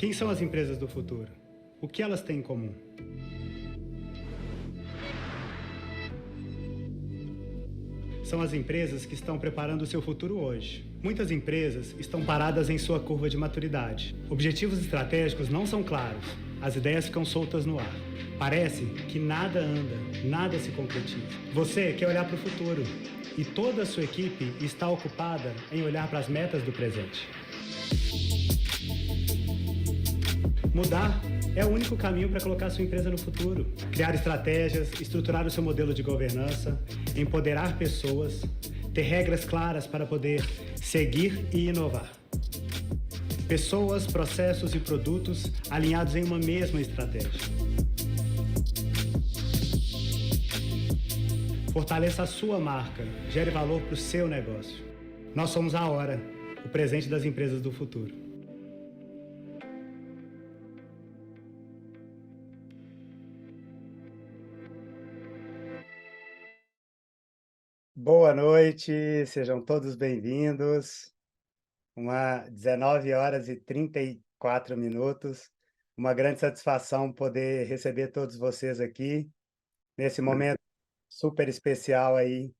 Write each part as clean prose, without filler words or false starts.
Quem são as empresas do futuro? O que elas têm em comum? São as empresas que estão preparando o seu futuro hoje. Muitas empresas estão paradas em sua curva de maturidade. Objetivos estratégicos não são claros. As ideias ficam soltas no ar. Parece que nada anda, nada se concretiza. Você quer olhar para o futuro e toda a sua equipe está ocupada em olhar para as metas do presente. Mudar é o único caminho para colocar sua empresa no futuro. Criar estratégias, estruturar o seu modelo de governança, empoderar pessoas, ter regras claras para poder seguir e inovar. Pessoas, processos e produtos alinhados em uma mesma estratégia. Fortaleça a sua marca, gere valor para o seu negócio. Nós somos a Hora, o presente das empresas do futuro. Boa noite, sejam todos bem-vindos. 19 horas e 34 minutos. Uma grande satisfação poder receber todos vocês aqui nesse momento super especial aí,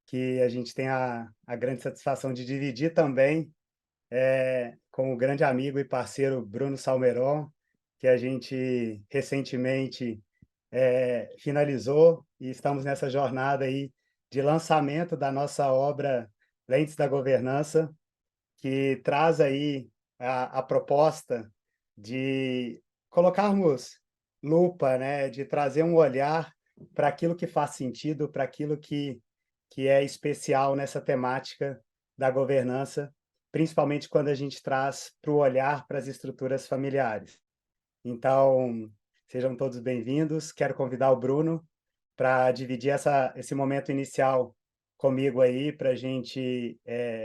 que a gente tem a grande satisfação de dividir também com o grande amigo e parceiro Bruno Salmeron, que a gente recentemente finalizou e estamos nessa jornada aí de lançamento da nossa obra Lentes da Governança, que traz aí a proposta de colocarmos lupa, né, de trazer um olhar para aquilo que faz sentido, para aquilo que é especial nessa temática da governança, principalmente quando a gente traz para o olhar para as estruturas familiares. Então, sejam todos bem-vindos. Quero convidar o Bruno para dividir esse momento inicial comigo aí, para a gente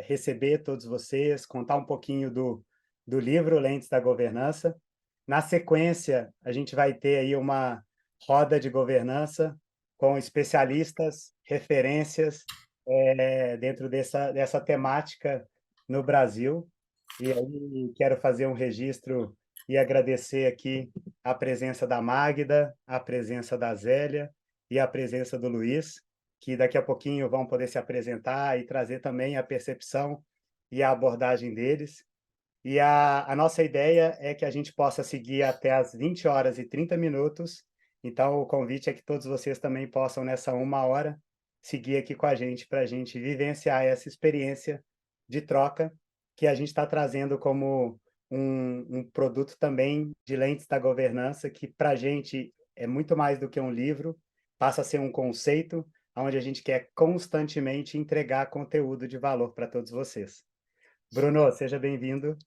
receber todos vocês, contar um pouquinho do livro Lentes da Governança. Na sequência, a gente vai ter aí uma roda de governança com especialistas, referências dentro dessa temática no Brasil. E aí quero fazer um registro e agradecer aqui a presença da Magda, a presença da Zélia e a presença do Luiz, que daqui a pouquinho vão poder se apresentar e trazer também a percepção e a abordagem deles. E a nossa ideia é que a gente possa seguir até as 20 horas e 30 minutos. Então, o convite é que todos vocês também possam, nessa 1 hora, seguir aqui com a gente para a gente vivenciar essa experiência de troca que a gente está trazendo como um produto também de Lentes da Governança, que para a gente é muito mais do que um livro, passa a ser um conceito onde a gente quer constantemente entregar conteúdo de valor para todos vocês. Bruno, seja bem-vindo.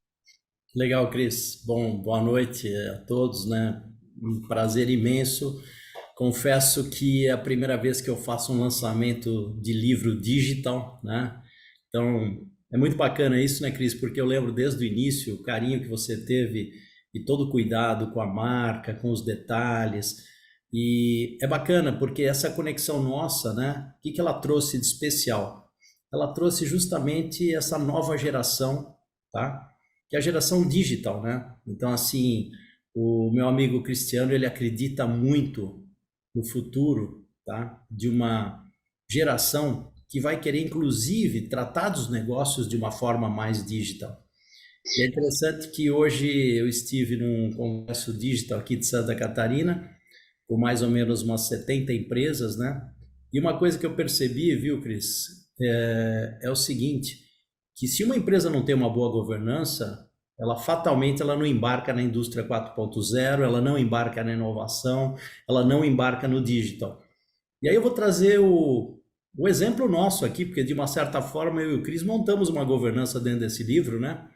Legal, Cris. Bom, boa noite a todos, né? Um prazer imenso. Confesso que é a primeira vez que eu faço um lançamento de livro digital, né? Então, é muito bacana isso, né, Cris? Porque eu lembro desde o início o carinho que você teve e todo o cuidado com a marca, com os detalhes. E é bacana porque essa conexão nossa, né? O que ela trouxe de especial? Ela trouxe justamente essa nova geração, tá? Que é a geração digital, né? Então, assim, o meu amigo Cristiano, ele acredita muito no futuro, tá? De uma geração que vai querer, inclusive, tratar dos negócios de uma forma mais digital. E é interessante que hoje eu estive num congresso digital aqui de Santa Catarina, com mais ou menos umas 70 empresas, né? E uma coisa que eu percebi, viu, Cris, é o seguinte, que se uma empresa não tem uma boa governança, ela fatalmente ela não embarca na indústria 4.0, ela não embarca na inovação, ela não embarca no digital. E aí eu vou trazer o exemplo nosso aqui, porque de uma certa forma eu e o Cris montamos uma governança dentro desse livro, né?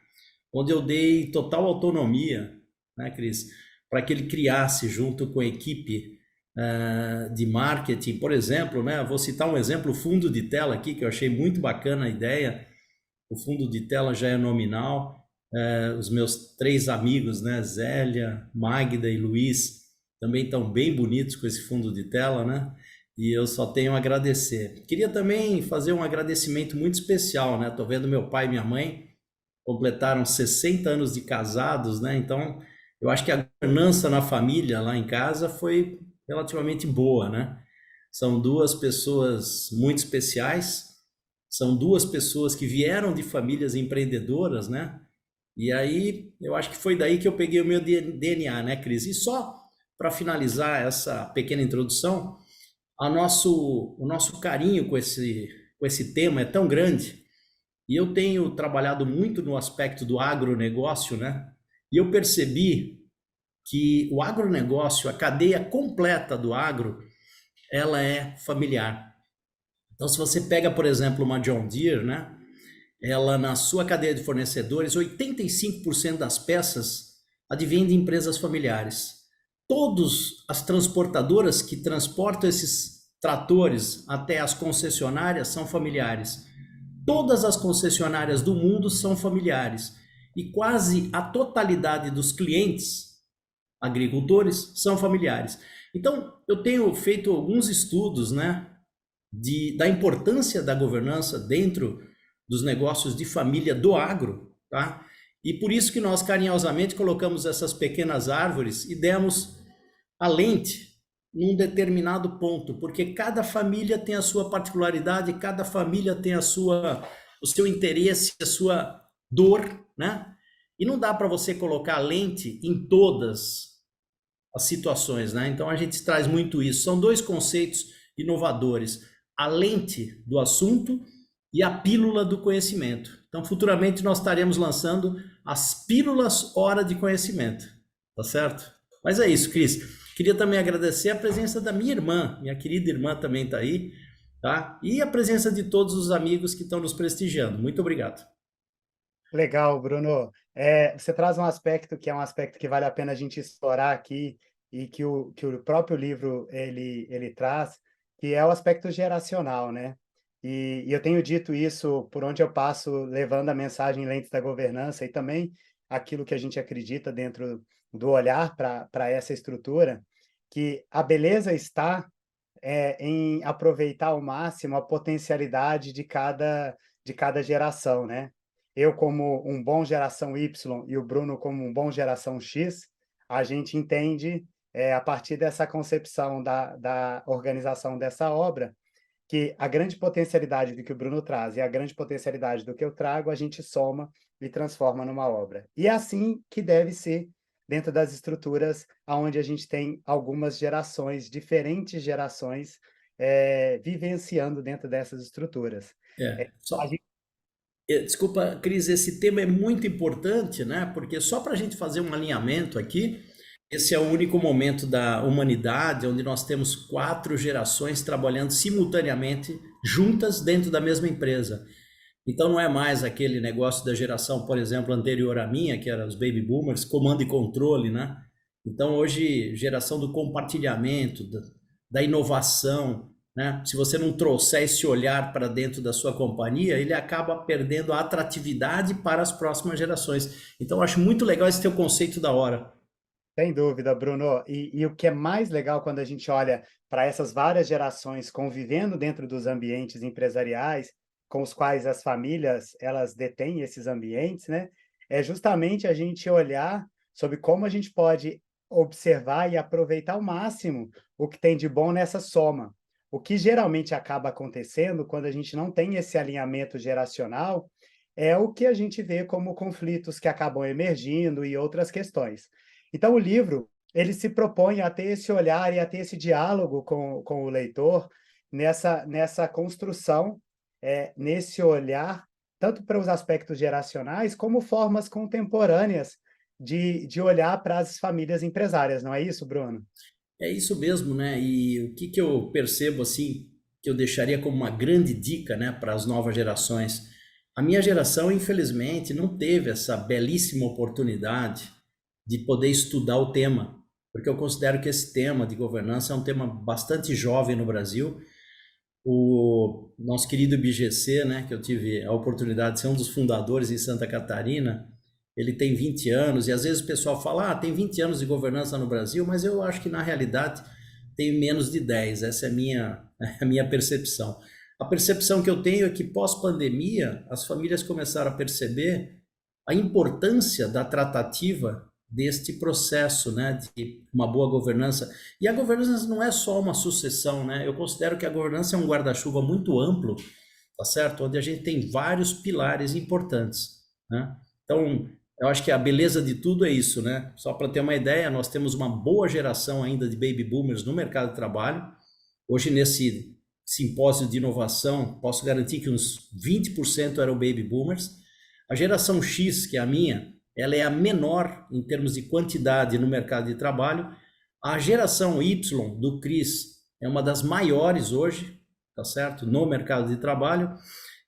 Onde eu dei total autonomia, né, Cris, para que ele criasse junto com a equipe de marketing, por exemplo, né? Vou citar um exemplo, o fundo de tela aqui, que eu achei muito bacana a ideia. O fundo de tela já é nominal. Os meus 3 amigos, né, Zélia, Magda e Luiz, também estão bem bonitos com esse fundo de tela, né? E eu só tenho a agradecer. Queria também fazer um agradecimento muito especial, né? Tô vendo meu pai e minha mãe completaram 60 anos de casados, né? Então, eu acho que a governança na família lá em casa foi relativamente boa, né? São duas pessoas muito especiais, são duas pessoas que vieram de famílias empreendedoras, né? E aí eu acho que foi daí que eu peguei o meu DNA, né, Cris? E só para finalizar essa pequena introdução, o nosso carinho com esse tema é tão grande, e eu tenho trabalhado muito no aspecto do agronegócio, né? E eu percebi que o agronegócio, a cadeia completa do agro, ela é familiar. Então, se você pega, por exemplo, uma John Deere, né? Ela, na sua cadeia de fornecedores, 85% das peças advêm de empresas familiares. Todas as transportadoras que transportam esses tratores até as concessionárias são familiares. Todas as concessionárias do mundo são familiares. E quase a totalidade dos clientes agricultores são familiares. Então, eu tenho feito alguns estudos, né, da importância da governança dentro dos negócios de família do agro, tá? E por isso que nós carinhosamente colocamos essas pequenas árvores e demos a lente num determinado ponto, porque cada família tem a sua particularidade, cada família tem o seu interesse, a sua dor, né? E não dá para você colocar a lente em todas as situações, né? Então a gente traz muito isso. São dois conceitos inovadores: a lente do assunto e a pílula do conhecimento. Então, futuramente nós estaremos lançando as pílulas hora de conhecimento, tá certo? Mas é isso, Cris. Queria também agradecer a presença da minha querida irmã também está aí, tá? E a presença de todos os amigos que estão nos prestigiando. Muito obrigado. Legal, Bruno. Você traz um aspecto que é um aspecto que vale a pena a gente explorar aqui e que o próprio livro ele traz, que é o aspecto geracional, né? E eu tenho dito isso por onde eu passo, levando a mensagem Lentes da Governança e também aquilo que a gente acredita dentro do olhar para essa estrutura, que a beleza está em aproveitar ao máximo a potencialidade de cada geração, né? Eu, como um bom geração Y e o Bruno, como um bom geração X, a gente entende, a partir dessa concepção da organização dessa obra, que a grande potencialidade do que o Bruno traz e a grande potencialidade do que eu trago, a gente soma e transforma numa obra. E é assim que deve ser dentro das estruturas onde a gente tem algumas gerações, diferentes gerações, vivenciando dentro dessas estruturas. É, A só, gente desculpa, Cris, esse tema é muito importante, né? Porque só para a gente fazer um alinhamento aqui, esse é o único momento da humanidade onde nós temos 4 gerações trabalhando simultaneamente juntas dentro da mesma empresa. Então não é mais aquele negócio da geração, por exemplo, anterior à minha, que era os baby boomers, comando e controle, né? Então hoje, geração do compartilhamento, da inovação, né? Se você não trouxer esse olhar para dentro da sua companhia, ele acaba perdendo a atratividade para as próximas gerações. Então eu acho muito legal esse teu conceito da hora. Sem dúvida, Bruno. E o que é mais legal quando a gente olha para essas várias gerações convivendo dentro dos ambientes empresariais, com os quais as famílias elas detêm esses ambientes, né? É justamente a gente olhar sobre como a gente pode observar e aproveitar ao máximo o que tem de bom nessa soma. O que geralmente acaba acontecendo quando a gente não tem esse alinhamento geracional é o que a gente vê como conflitos que acabam emergindo e outras questões. Então, o livro, ele se propõe a ter esse olhar e a ter esse diálogo com o leitor nessa construção, nesse olhar, tanto para os aspectos geracionais, como formas contemporâneas de olhar para as famílias empresárias, não é isso, Bruno? É isso mesmo, né? E o que eu percebo assim, que eu deixaria como uma grande dica, né, para as novas gerações. A minha geração, infelizmente, não teve essa belíssima oportunidade de poder estudar o tema, porque eu considero que esse tema de governança é um tema bastante jovem no Brasil. O nosso querido IBGC, né, que eu tive a oportunidade de ser um dos fundadores em Santa Catarina, ele tem 20 anos, e às vezes o pessoal fala, tem 20 anos de governança no Brasil, mas eu acho que na realidade tem menos de 10, essa é a minha percepção. A percepção que eu tenho é que pós-pandemia, as famílias começaram a perceber a importância da tratativa deste processo, né, de uma boa governança. E a governança não é só uma sucessão, né? Eu considero que a governança é um guarda-chuva muito amplo, tá certo? Onde a gente tem vários pilares importantes, né? Então, eu acho que a beleza de tudo é isso, né? Só para ter uma ideia, nós temos uma boa geração ainda de baby boomers no mercado de trabalho. Hoje, nesse simpósio de inovação, posso garantir que uns 20% eram baby boomers. A geração X, que é a minha, ela é a menor em termos de quantidade no mercado de trabalho. A geração Y do Cris é uma das maiores hoje, tá certo? No mercado de trabalho.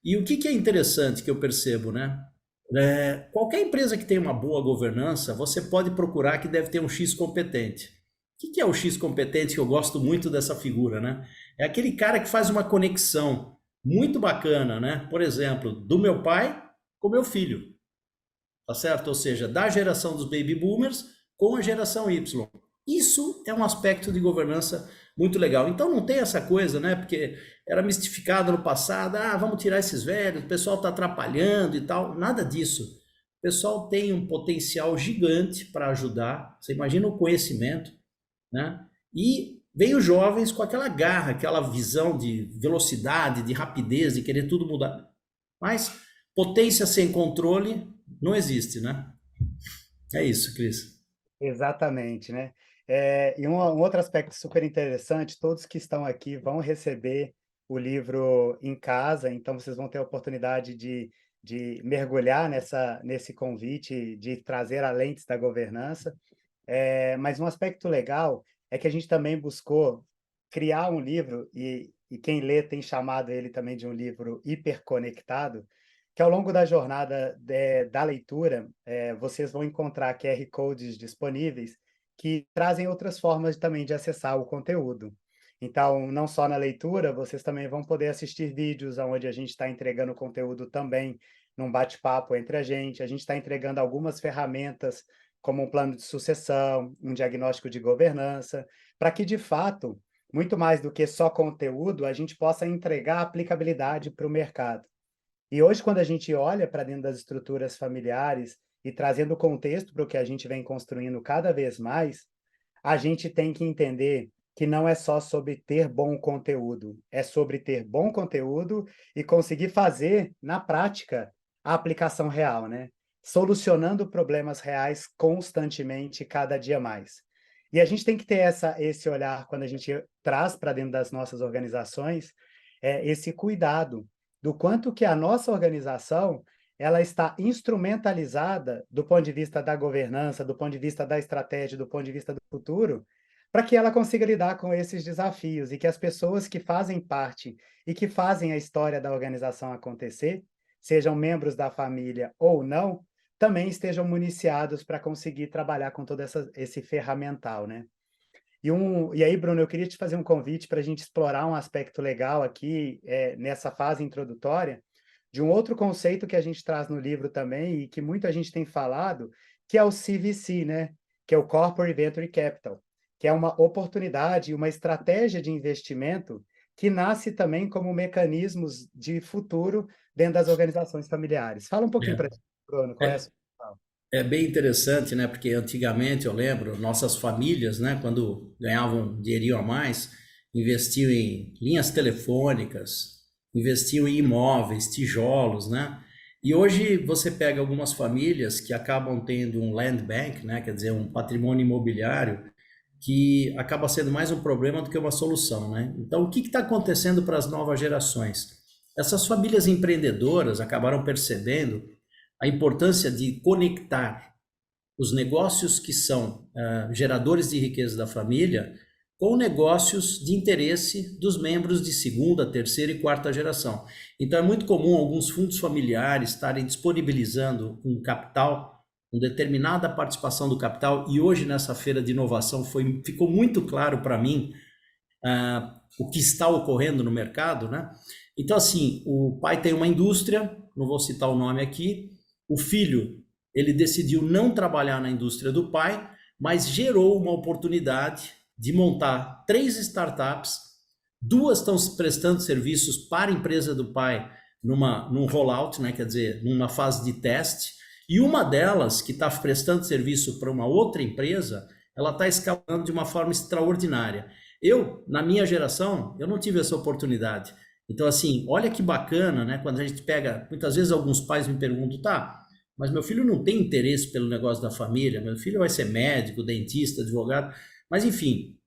E o que é interessante que eu percebo, né? Qualquer empresa que tenha uma boa governança, você pode procurar que deve ter um X competente. O que é o X competente? Que eu gosto muito dessa figura, né? É aquele cara que faz uma conexão muito bacana, né? Por exemplo, do meu pai com meu filho, tá certo? Ou seja, da geração dos baby boomers com a geração Y. Isso é um aspecto de governança muito legal. Então não tem essa coisa, né? Porque era mistificado no passado, vamos tirar esses velhos, o pessoal está atrapalhando e tal. Nada disso. O pessoal tem um potencial gigante para ajudar. Você imagina o conhecimento, né? E vem os jovens com aquela garra, aquela visão de velocidade, de rapidez, de querer tudo mudar. Mas potência sem controle não existe, né? É isso, Cris. Exatamente, né? Um outro aspecto super interessante, todos que estão aqui vão receber o livro em casa, então vocês vão ter a oportunidade de mergulhar nesse convite, de trazer a lentes da governança. Mas um aspecto legal é que a gente também buscou criar um livro, e quem lê tem chamado ele também de um livro hiperconectado, que ao longo da jornada da leitura, vocês vão encontrar QR Codes disponíveis que trazem outras formas também de acessar o conteúdo. Então, não só na leitura, vocês também vão poder assistir vídeos onde a gente está entregando conteúdo também num bate-papo entre a gente está entregando algumas ferramentas como um plano de sucessão, um diagnóstico de governança, para que, de fato, muito mais do que só conteúdo, a gente possa entregar aplicabilidade para o mercado. E hoje, quando a gente olha para dentro das estruturas familiares e trazendo contexto para o que a gente vem construindo cada vez mais, a gente tem que entender que não é só sobre ter bom conteúdo, é sobre ter bom conteúdo e conseguir fazer, na prática, a aplicação real, né? Solucionando problemas reais constantemente, cada dia mais. E a gente tem que ter esse olhar, quando a gente traz para dentro das nossas organizações, esse cuidado do quanto que a nossa organização ela está instrumentalizada do ponto de vista da governança, do ponto de vista da estratégia, do ponto de vista do futuro, para que ela consiga lidar com esses desafios e que as pessoas que fazem parte e que fazem a história da organização acontecer, sejam membros da família ou não, também estejam municiados para conseguir trabalhar com todo esse ferramental, né? E aí, Bruno, eu queria te fazer um convite para a gente explorar um aspecto legal aqui, nessa fase introdutória, de um outro conceito que a gente traz no livro também e que muita gente tem falado, que é o CVC, né? Que é o Corporate Venture Capital, que é uma oportunidade, uma estratégia de investimento que nasce também como mecanismos de futuro dentro das organizações familiares. Fala um pouquinho para a gente, Bruno, qual é a É, sua visão? é bem interessante, né? Porque antigamente eu lembro, nossas famílias, né? Quando ganhavam um dinheirinho a mais, investiam em linhas telefônicas, investiam em imóveis, tijolos, né? E hoje você pega algumas famílias que acabam tendo um land bank, né? Quer dizer, um patrimônio imobiliário que acaba sendo mais um problema do que uma solução, né? Então, o que está acontecendo para as novas gerações? Essas famílias empreendedoras acabaram percebendo a importância de conectar os negócios que são geradores de riqueza da família com negócios de interesse dos membros de segunda, terceira e quarta geração. Então é muito comum alguns fundos familiares estarem disponibilizando um capital, uma determinada participação do capital, e hoje nessa feira de inovação ficou muito claro para mim o que está ocorrendo no mercado, né? Então assim, o pai tem uma indústria, não vou citar o nome aqui, o filho, ele decidiu não trabalhar na indústria do pai, mas gerou uma oportunidade de montar 3 startups, 2 estão prestando serviços para a empresa do pai num rollout, né? Quer dizer, numa fase de teste, E uma delas, que está prestando serviço para uma outra empresa, ela está escalando de uma forma extraordinária. Eu, na minha geração, eu não tive essa oportunidade. Então, assim, olha que bacana, né? Quando a gente pega, muitas vezes alguns pais me perguntam, tá, mas meu filho não tem interesse pelo negócio da família, meu filho vai ser médico, dentista, advogado, mas enfim,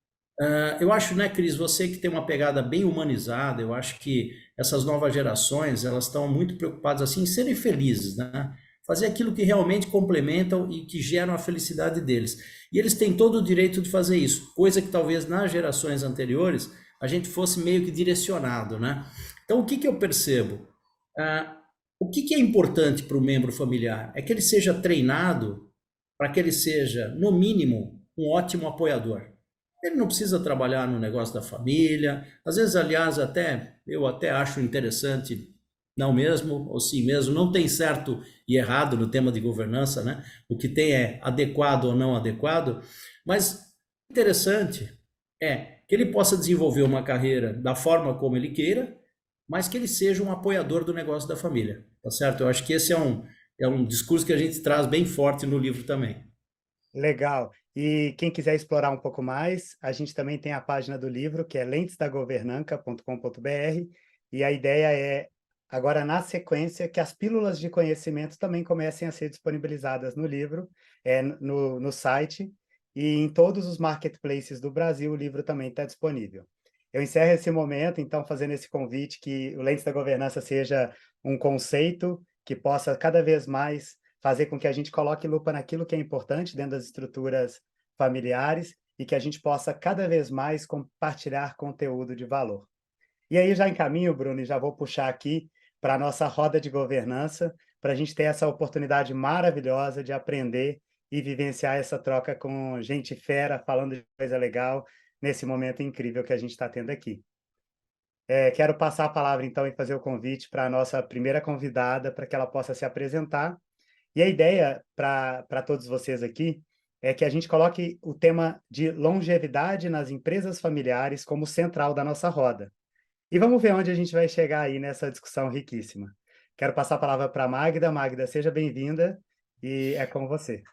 eu acho, né, Cris, você que tem uma pegada bem humanizada, eu acho que essas novas gerações, elas estão muito preocupadas assim em serem felizes, né? Fazer aquilo que realmente complementam e que geram a felicidade deles. E eles têm todo o direito de fazer isso, coisa que talvez nas gerações anteriores a gente fosse meio que direcionado, né? Então, o que que eu percebo? Ah, o que que é importante para o membro familiar? É que ele seja treinado para que ele seja, no mínimo, um ótimo apoiador. Ele não precisa trabalhar no negócio da família. Às vezes, aliás, eu até acho interessante, não mesmo, ou sim mesmo, não tem certo e errado no tema de governança, né? O que tem é adequado ou não adequado, mas interessante é que ele possa desenvolver uma carreira da forma como ele queira, mas que ele seja um apoiador do negócio da família, tá certo? Eu acho que esse é um discurso que a gente traz bem forte no livro também. Legal. E quem quiser explorar um pouco mais, a gente também tem a página do livro, que é lentesdagovernanca.com.br, e a ideia é, agora na sequência, que as pílulas de conhecimento também comecem a ser disponibilizadas no livro, no site, e em todos os marketplaces do Brasil o livro também está disponível. Eu encerro esse momento, então, fazendo esse convite que o Lentes da Governança seja um conceito que possa cada vez mais fazer com que a gente coloque lupa naquilo que é importante dentro das estruturas familiares e que a gente possa cada vez mais compartilhar conteúdo de valor. E aí já encaminho, Bruno, e já vou puxar aqui para a nossa roda de governança, para a gente ter essa oportunidade maravilhosa de aprender e vivenciar essa troca com gente fera, falando de coisa legal, nesse momento incrível que a gente está tendo aqui. Quero passar a palavra, então, e fazer o convite para a nossa primeira convidada, para que ela possa se apresentar. E a ideia para todos vocês aqui é que a gente coloque o tema de longevidade nas empresas familiares como central da nossa roda. E vamos ver onde a gente vai chegar aí nessa discussão riquíssima. Quero passar a palavra para a Magda. Magda, seja bem-vinda e é com você.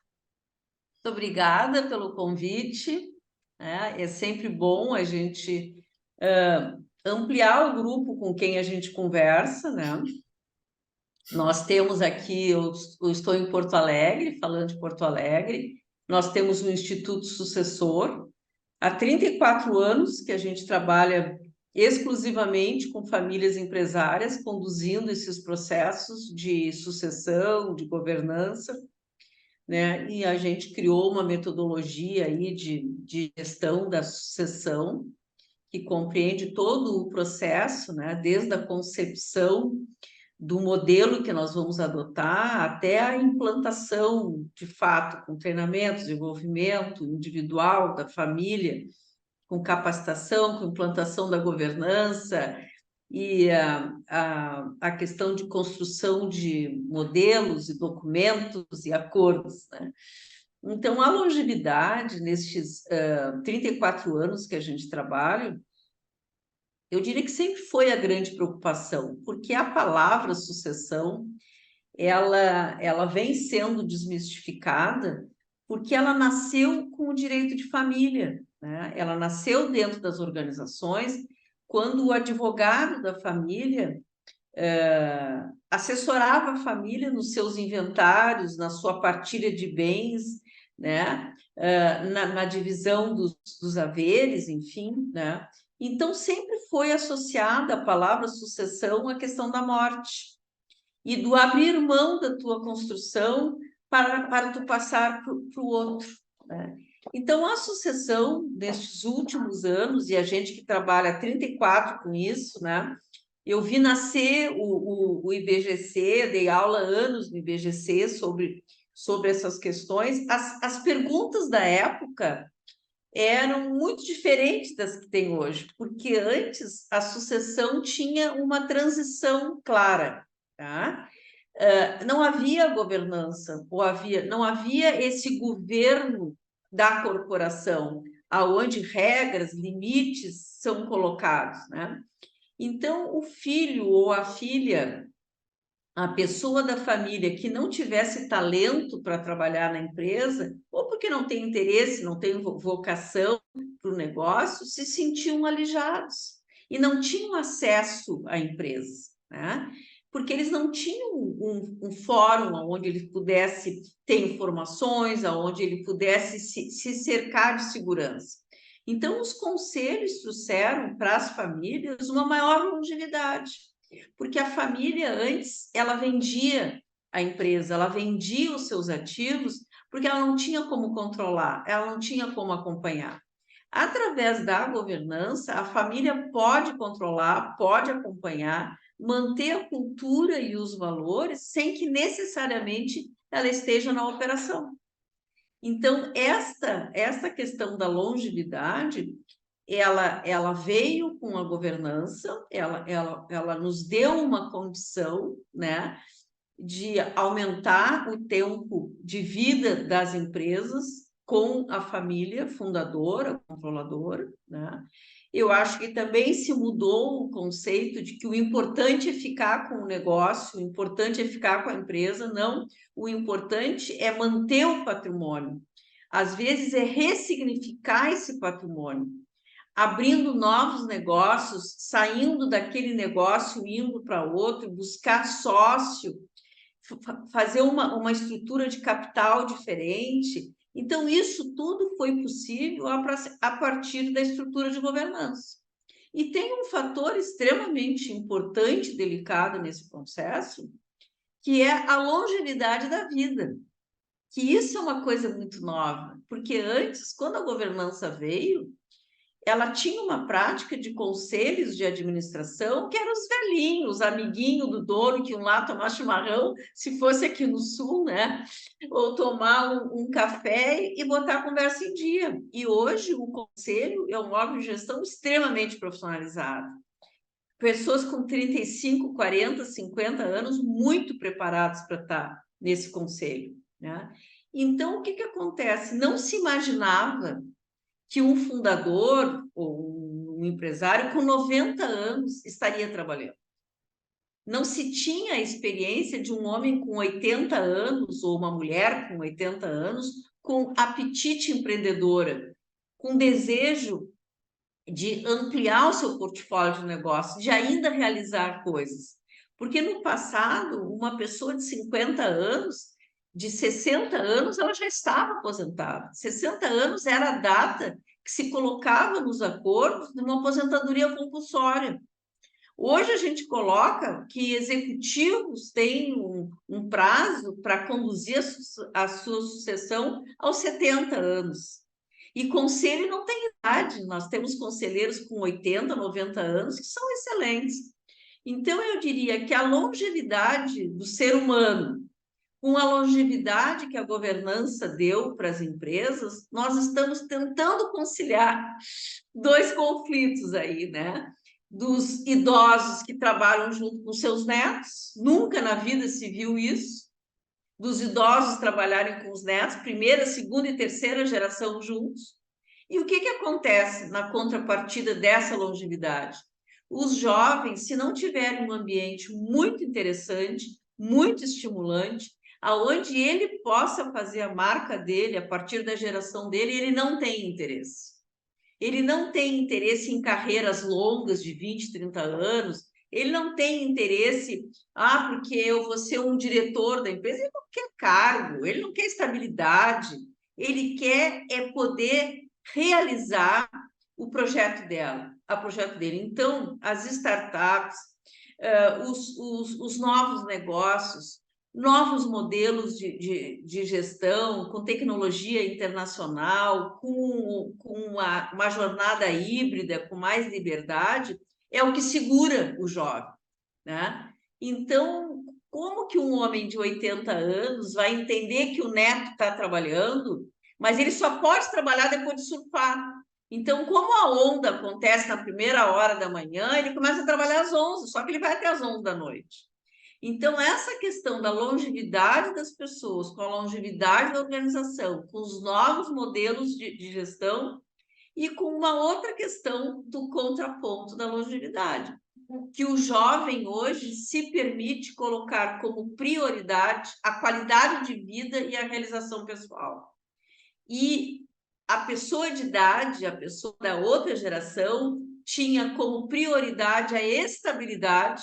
Muito obrigada pelo convite, né? É sempre bom a gente ampliar o grupo com quem a gente conversa, né? Nós temos aqui, eu estou em Porto Alegre, falando de Porto Alegre, nós temos o Instituto Sucessor, há 34 anos que a gente trabalha exclusivamente com famílias empresárias, conduzindo esses processos de sucessão, de governança, né? E a gente criou uma metodologia aí de gestão da sucessão, que compreende todo o processo, né? Desde a concepção do modelo que nós vamos adotar até a implantação, de fato, com treinamento, desenvolvimento individual da família, com capacitação, com implantação da governança, e a questão de construção de modelos e documentos e acordos, né? Então, a longevidade, nestes 34 anos que a gente trabalha, eu diria que sempre foi a grande preocupação, porque a palavra sucessão, ela vem sendo desmistificada porque ela nasceu com o direito de família, né? Ela nasceu dentro das organizações quando o advogado da família assessorava a família nos seus inventários, na sua partilha de bens, né? Na divisão dos haveres, enfim, né? Então, sempre foi associada a palavra sucessão à questão da morte e do abrir mão da tua construção para tu passar para o outro, né? Então, a sucessão, nestes últimos anos, e a gente que trabalha há 34 com isso, né? Eu vi nascer o IBGC, dei aula há anos no IBGC sobre essas questões. As perguntas da época eram muito diferentes das que tem hoje, porque antes a sucessão tinha uma transição clara, tá? Não havia governança, não havia esse governo da corporação, aonde regras, limites são colocados, né? Então, o filho ou a filha a pessoa da família que não tivesse talento para trabalhar na empresa, ou porque não tem interesse, não tem vocação para o negócio, se sentiam alijados e não tinham acesso à empresa, né? Porque eles não tinham um fórum onde ele pudesse ter informações, onde ele pudesse se cercar de segurança. Então, os conselhos trouxeram para as famílias uma maior longevidade, porque a família antes, ela vendia a empresa, ela vendia os seus ativos, porque ela não tinha como controlar, ela não tinha como acompanhar. Através da governança, a família pode controlar, pode acompanhar, manter a cultura e os valores sem que necessariamente ela esteja na operação. Então, esta questão da longevidade, ela veio com a governança, ela nos deu uma condição, né, de aumentar o tempo de vida das empresas com a família fundadora, controladora, né? Eu acho que também se mudou o conceito de que o importante é ficar com o negócio, o importante é ficar com a empresa, não, o importante é manter o patrimônio. Às vezes é ressignificar esse patrimônio, abrindo novos negócios, saindo daquele negócio, indo para outro, buscar sócio, fazer uma estrutura de capital diferente. Então, isso tudo foi possível a partir da estrutura de governança. E tem um fator extremamente importante, delicado nesse processo, que é a longevidade da vida. Que isso é uma coisa muito nova, porque antes, quando a governança veio, ela tinha uma prática de conselhos de administração que eram os velhinhos, amiguinho do dono, que iam lá tomar chimarrão, se fosse aqui no sul, né? Ou tomar um café e botar a conversa em dia. E hoje o conselho é um órgão de gestão extremamente profissionalizado. Pessoas com 35, 40, 50 anos muito preparados para estar nesse conselho, né? Então, o que acontece? Não se imaginava que um fundador ou um empresário com 90 anos estaria trabalhando. Não se tinha a experiência de um homem com 80 anos ou uma mulher com 80 anos com apetite empreendedora, com desejo de ampliar o seu portfólio de negócio, de ainda realizar coisas. Porque no passado, uma pessoa de 50 anos, de 60 anos, ela já estava aposentada. 60 anos era a data que se colocava nos acordos de uma aposentadoria compulsória. Hoje a gente coloca que executivos têm um prazo para conduzir a sua sucessão aos 70 anos. E conselho não tem idade, nós temos conselheiros com 80, 90 anos que são excelentes. Então, eu diria que a longevidade do ser humano, com a longevidade que a governança deu para as empresas, nós estamos tentando conciliar dois conflitos aí, né? Dos idosos que trabalham junto com seus netos, nunca na vida se viu isso, dos idosos trabalharem com os netos, primeira, segunda e terceira geração juntos. E o que acontece na contrapartida dessa longevidade? Os jovens, se não tiverem um ambiente muito interessante, muito estimulante, aonde ele possa fazer a marca dele a partir da geração dele, ele não tem interesse. Ele não tem interesse em carreiras longas de 20, 30 anos, ele não tem interesse, porque eu vou ser um diretor da empresa, ele não quer cargo, ele não quer estabilidade, ele quer poder realizar o projeto dele. Então, as startups, os novos negócios, novos modelos de gestão, com tecnologia internacional, com uma jornada híbrida, com mais liberdade, é o que segura o jovem, né? Então, como que um homem de 80 anos vai entender que o neto está trabalhando, mas ele só pode trabalhar depois de surfar? Então, como a onda acontece na primeira hora da manhã, ele começa a trabalhar às 11, só que ele vai até às 11 da noite. Então, essa questão da longevidade das pessoas, com a longevidade da organização, com os novos modelos de gestão e com uma outra questão do contraponto da longevidade, que o jovem hoje se permite colocar como prioridade a qualidade de vida e a realização pessoal. E a pessoa de idade, a pessoa da outra geração, tinha como prioridade a estabilidade,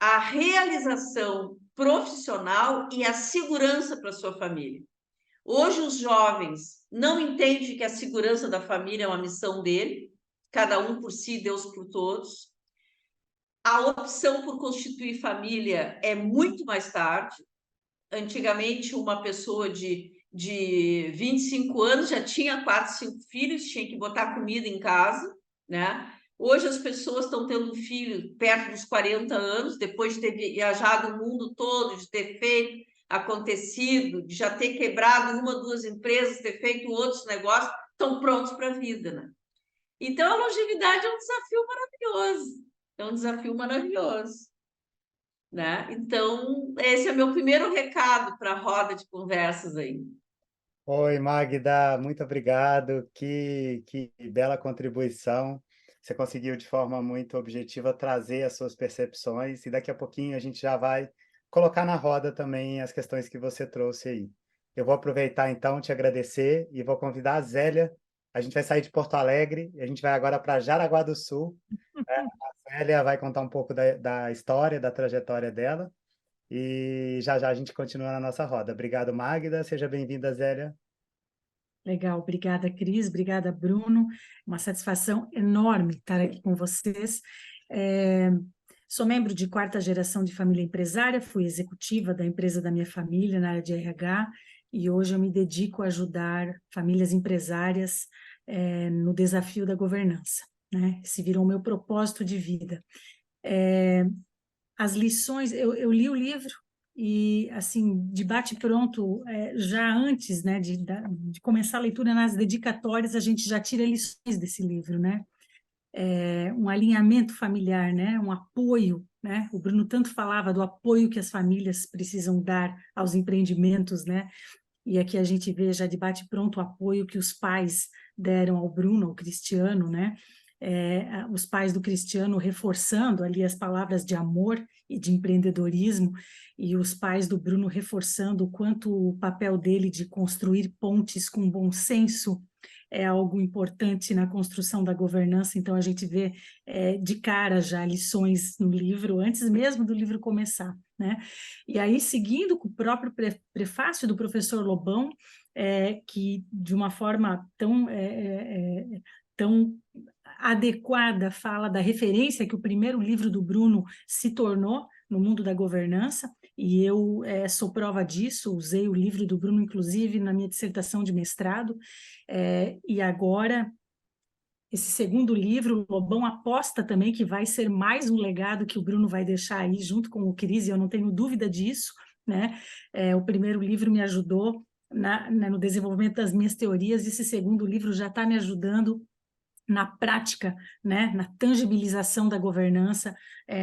a realização profissional e a segurança para sua família. Hoje os jovens não entendem que a segurança da família é uma missão dele, cada um por si, Deus por todos. A opção por constituir família é muito mais tarde. Antigamente, uma pessoa de 25 anos já tinha 4, 5 filhos, tinha que botar comida em casa, né? Hoje as pessoas estão tendo um filho perto dos 40 anos, depois de ter viajado o mundo todo, de ter feito, acontecido, de já ter quebrado uma, 2 empresas, ter feito outros negócios, estão prontos para a vida, né? Então, a longevidade é um desafio maravilhoso. É um desafio maravilhoso, né? Então, esse é meu primeiro recado para a roda de conversas aí. Oi, Magda, muito obrigado. Que bela contribuição. Você conseguiu, de forma muito objetiva, trazer as suas percepções, e daqui a pouquinho a gente já vai colocar na roda também as questões que você trouxe aí. Eu vou aproveitar então, te agradecer e vou convidar a Zélia. A gente vai sair de Porto Alegre e a gente vai agora para Jaraguá do Sul. A Zélia vai contar um pouco da história, da trajetória dela. E já já a gente continua na nossa roda. Obrigado, Magda. Seja bem-vinda, Zélia. Legal, obrigada, Cris, obrigada, Bruno. Uma satisfação enorme estar aqui com vocês. Sou membro de 4ª geração de família empresária, fui executiva da empresa da minha família na área de RH, e hoje eu me dedico a ajudar famílias empresárias no desafio da governança, né? Esse virou o meu propósito de vida. As lições, eu li o livro, e, assim, de bate-pronto, já antes, né, de começar a leitura nas dedicatórias, a gente já tira lições desse livro, né? Um alinhamento familiar, né? Um apoio, né? O Bruno tanto falava do apoio que as famílias precisam dar aos empreendimentos, né? E aqui a gente vê já de bate-pronto o apoio que os pais deram ao Bruno, ao Cristiano, né? Os pais do Cristiano reforçando ali as palavras de amor e de empreendedorismo, e os pais do Bruno reforçando o quanto o papel dele de construir pontes com bom senso é algo importante na construção da governança. Então a gente vê de cara já lições no livro, antes mesmo do livro começar, né? E aí, seguindo com o próprio prefácio do professor Lobão, que de uma forma tão adequada fala da referência que o primeiro livro do Bruno se tornou no mundo da governança, e eu sou prova disso, usei o livro do Bruno, inclusive, na minha dissertação de mestrado, e agora, esse segundo livro, o Lobão aposta também que vai ser mais um legado que o Bruno vai deixar aí, junto com o Cris, e eu não tenho dúvida disso, né? O primeiro livro me ajudou no desenvolvimento das minhas teorias, e esse segundo livro já está me ajudando na prática, né, na tangibilização da governança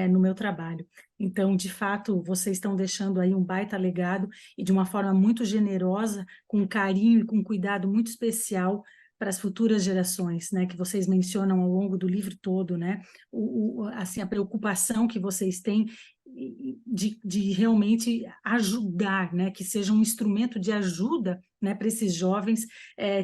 no meu trabalho. Então, de fato, vocês estão deixando aí um baita legado, e de uma forma muito generosa, com carinho e com cuidado muito especial para as futuras gerações, né, que vocês mencionam ao longo do livro todo, né, assim, a preocupação que vocês têm de realmente ajudar, né, que seja um instrumento de ajuda, né, para esses jovens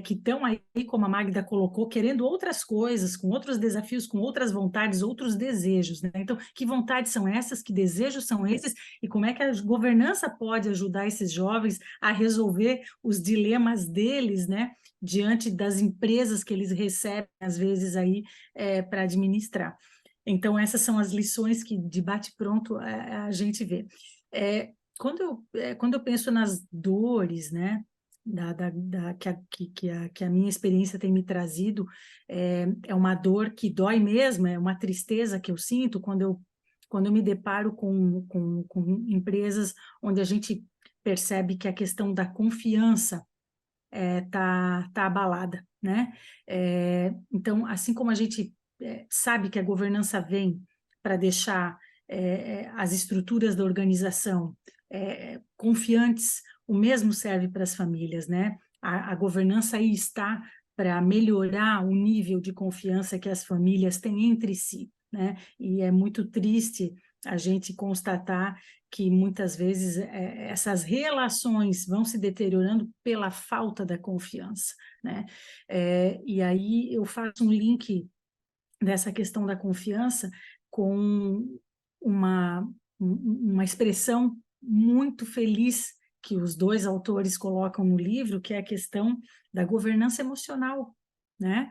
que estão aí, como a Magda colocou, querendo outras coisas, com outros desafios, com outras vontades, outros desejos, né? Então, que vontades são essas, que desejos são esses, e como é que a governança pode ajudar esses jovens a resolver os dilemas deles, né, diante das empresas que eles recebem, às vezes, aí para administrar. Então, essas são as lições que, de bate-pronto, a gente vê. Quando eu penso nas dores, né, que a minha experiência tem me trazido, é uma dor que dói mesmo, é uma tristeza que eu sinto quando eu me deparo com empresas onde a gente percebe que a questão da confiança tá abalada, né? Então, assim como a gente sabe que a governança vem para deixar as estruturas da organização confiantes, o mesmo serve para as famílias, né? A governança aí está para melhorar o nível de confiança que as famílias têm entre si, né? E é muito triste a gente constatar que muitas vezes essas relações vão se deteriorando pela falta da confiança, né? E aí eu faço um link dessa questão da confiança com uma expressão muito feliz que os dois autores colocam no livro, que é a questão da governança emocional, né?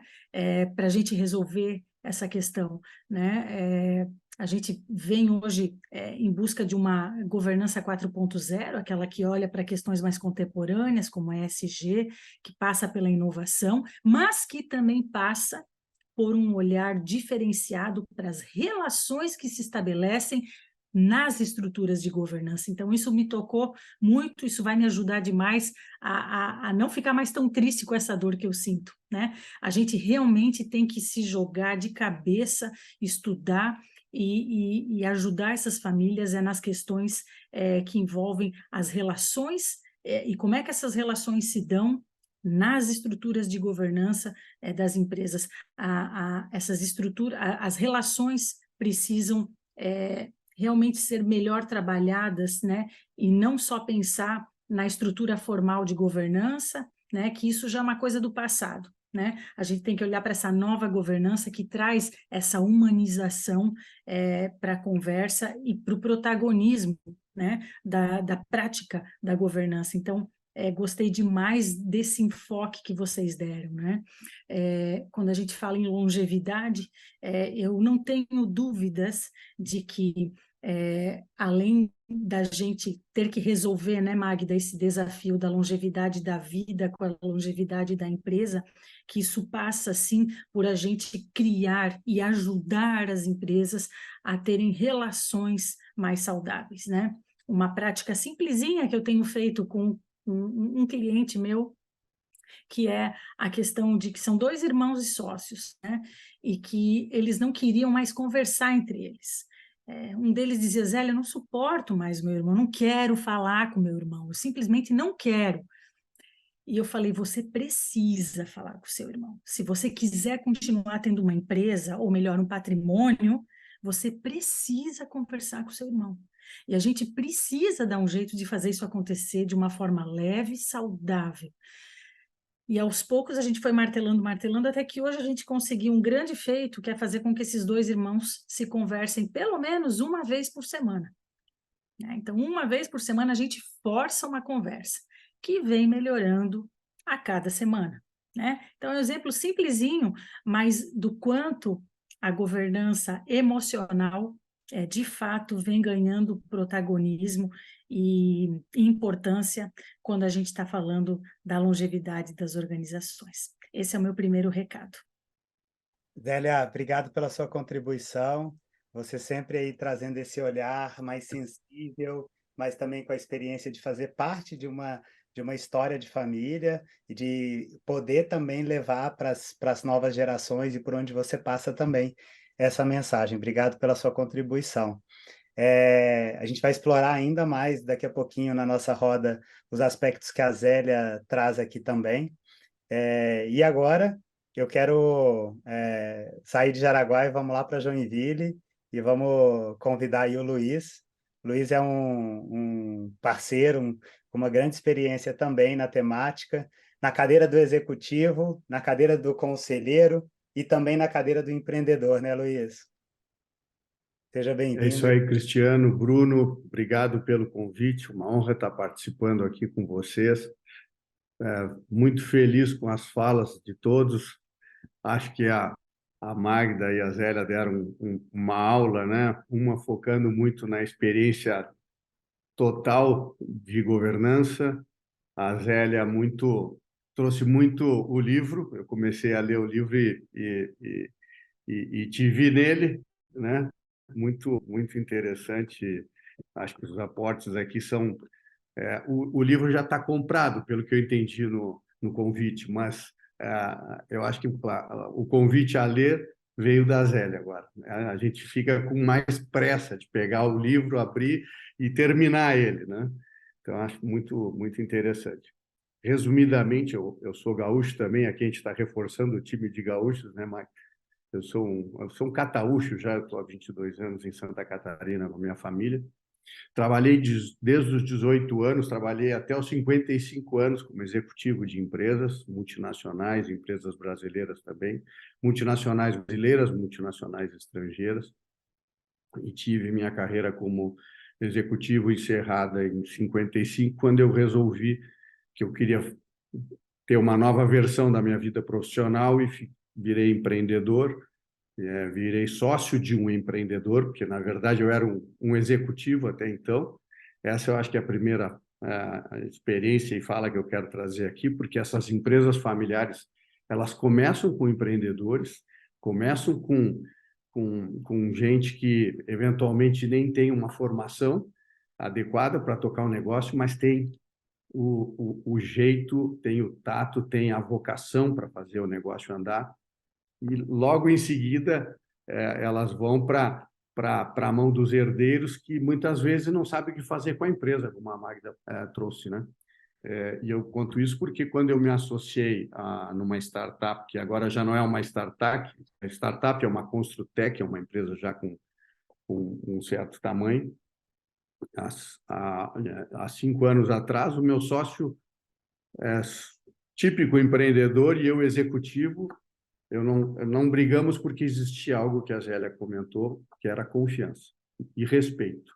Para a gente resolver essa questão, né? A gente vem hoje em busca de uma governança 4.0, aquela que olha para questões mais contemporâneas, como a ESG, que passa pela inovação, mas que também passa por um olhar diferenciado para as relações que se estabelecem nas estruturas de governança. Então, isso me tocou muito, isso vai me ajudar demais a não ficar mais tão triste com essa dor que eu sinto, né? A gente realmente tem que se jogar de cabeça, estudar e ajudar essas famílias nas questões que envolvem as relações e como é que essas relações se dão nas estruturas de governança das empresas. Essas estruturas, as relações precisam realmente ser melhor trabalhadas, né? E não só pensar na estrutura formal de governança, né? Que isso já é uma coisa do passado, né? A gente tem que olhar para essa nova governança que traz essa humanização para a conversa e para o protagonismo, né? Da prática da governança. Então, gostei demais desse enfoque que vocês deram, né? Quando a gente fala em longevidade, eu não tenho dúvidas de que, além da gente ter que resolver, né, Magda, esse desafio da longevidade da vida com a longevidade da empresa, que isso passa, sim, por a gente criar e ajudar as empresas a terem relações mais saudáveis, né? Uma prática simplesinha que eu tenho feito com um cliente meu, que é a questão de que são dois irmãos e sócios, né? E que eles não queriam mais conversar entre eles. Um deles dizia: Zélia, eu não suporto mais meu irmão, não quero falar com meu irmão, eu simplesmente não quero. E eu falei: você precisa falar com seu irmão. Se você quiser continuar tendo uma empresa, ou melhor, um patrimônio, você precisa conversar com seu irmão. E a gente precisa dar um jeito de fazer isso acontecer de uma forma leve e saudável. E aos poucos a gente foi martelando, martelando, até que hoje a gente conseguiu um grande feito, que é fazer com que esses dois irmãos se conversem pelo menos uma vez por semana, né? Então, uma vez por semana a gente força uma conversa, que vem melhorando a cada semana, né? Então, é um exemplo simplesinho, mas do quanto a governança emocional de fato vem ganhando protagonismo e importância quando a gente está falando da longevidade das organizações. Esse é o meu primeiro recado. Zélia, obrigado pela sua contribuição. Você sempre aí trazendo esse olhar mais sensível, mas também com a experiência de fazer parte de uma história de família e de poder também levar para as novas gerações e por onde você passa também essa mensagem. Obrigado pela sua contribuição. A gente vai explorar ainda mais daqui a pouquinho na nossa roda os aspectos que a Zélia traz aqui também. E agora eu quero sair de Jaraguá e vamos lá para Joinville e vamos convidar aí o Luiz. O Luiz é um parceiro com uma grande experiência também na temática, na cadeira do executivo, na cadeira do conselheiro e também na cadeira do empreendedor, né, Luiz? Seja É isso bem-vindo. aí, Cristiano. Bruno, obrigado pelo convite. Uma honra estar participando aqui com vocês. Muito feliz com as falas de todos. Acho que a Magda e a Zélia deram uma aula, né? Uma focando muito na experiência total de governança. A Zélia trouxe muito o livro. Eu comecei a ler o livro e te vi nele, né? Muito interessante. Acho que os aportes aqui são... o livro já está comprado, pelo que eu entendi no convite, mas eu acho que o convite a ler veio da Zélia agora. A gente fica com mais pressa de pegar o livro, abrir e terminar ele, né? Então, acho muito interessante. Resumidamente, eu sou gaúcho também, aqui a gente está reforçando o time de gaúchos, né, Mike? Eu sou um cataúcho, já estou há 22 anos em Santa Catarina com a minha família. Trabalhei desde os 18 anos, trabalhei até os 55 anos como executivo de empresas multinacionais, empresas brasileiras também, multinacionais brasileiras, multinacionais estrangeiras, e tive minha carreira como executivo encerrada em 55, quando eu resolvi que eu queria ter uma nova versão da minha vida profissional e virei empreendedor. Virei sócio de um empreendedor, porque, na verdade, eu era um executivo até então. Essa eu acho que é a primeira experiência e fala que eu quero trazer aqui, porque essas empresas familiares, elas começam com empreendedores, começam com gente que, eventualmente, nem tem uma formação adequada para tocar um negócio, mas tem o jeito, tem o tato, tem a vocação para fazer o negócio andar. E logo em seguida elas vão para a mão dos herdeiros, que muitas vezes não sabem o que fazer com a empresa, como a Magda trouxe, né? E eu conto isso porque quando eu me associei numa startup, que agora já não é uma startup, é uma Construtec, é uma empresa já com um certo tamanho. Há 5 anos atrás, o meu sócio é típico empreendedor e eu executivo. Não brigamos porque existia algo que a Zélia comentou, que era confiança e respeito.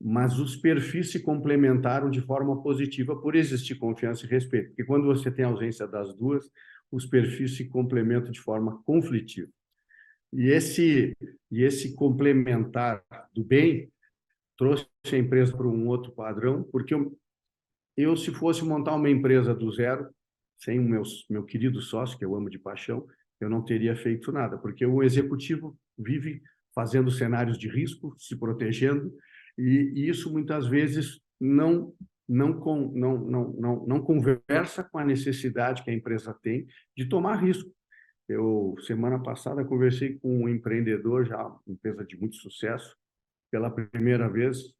Mas os perfis se complementaram de forma positiva por existir confiança e respeito. Porque quando você tem ausência das duas, os perfis se complementam de forma conflitiva. E esse complementar do bem trouxe a empresa para um outro padrão, porque eu se fosse montar uma empresa do zero, sem o meu querido sócio, que eu amo de paixão, eu não teria feito nada, porque o executivo vive fazendo cenários de risco, se protegendo, e isso muitas vezes não conversa com a necessidade que a empresa tem de tomar risco. Semana passada, conversei com um empreendedor, já uma empresa de muito sucesso, pela primeira vez,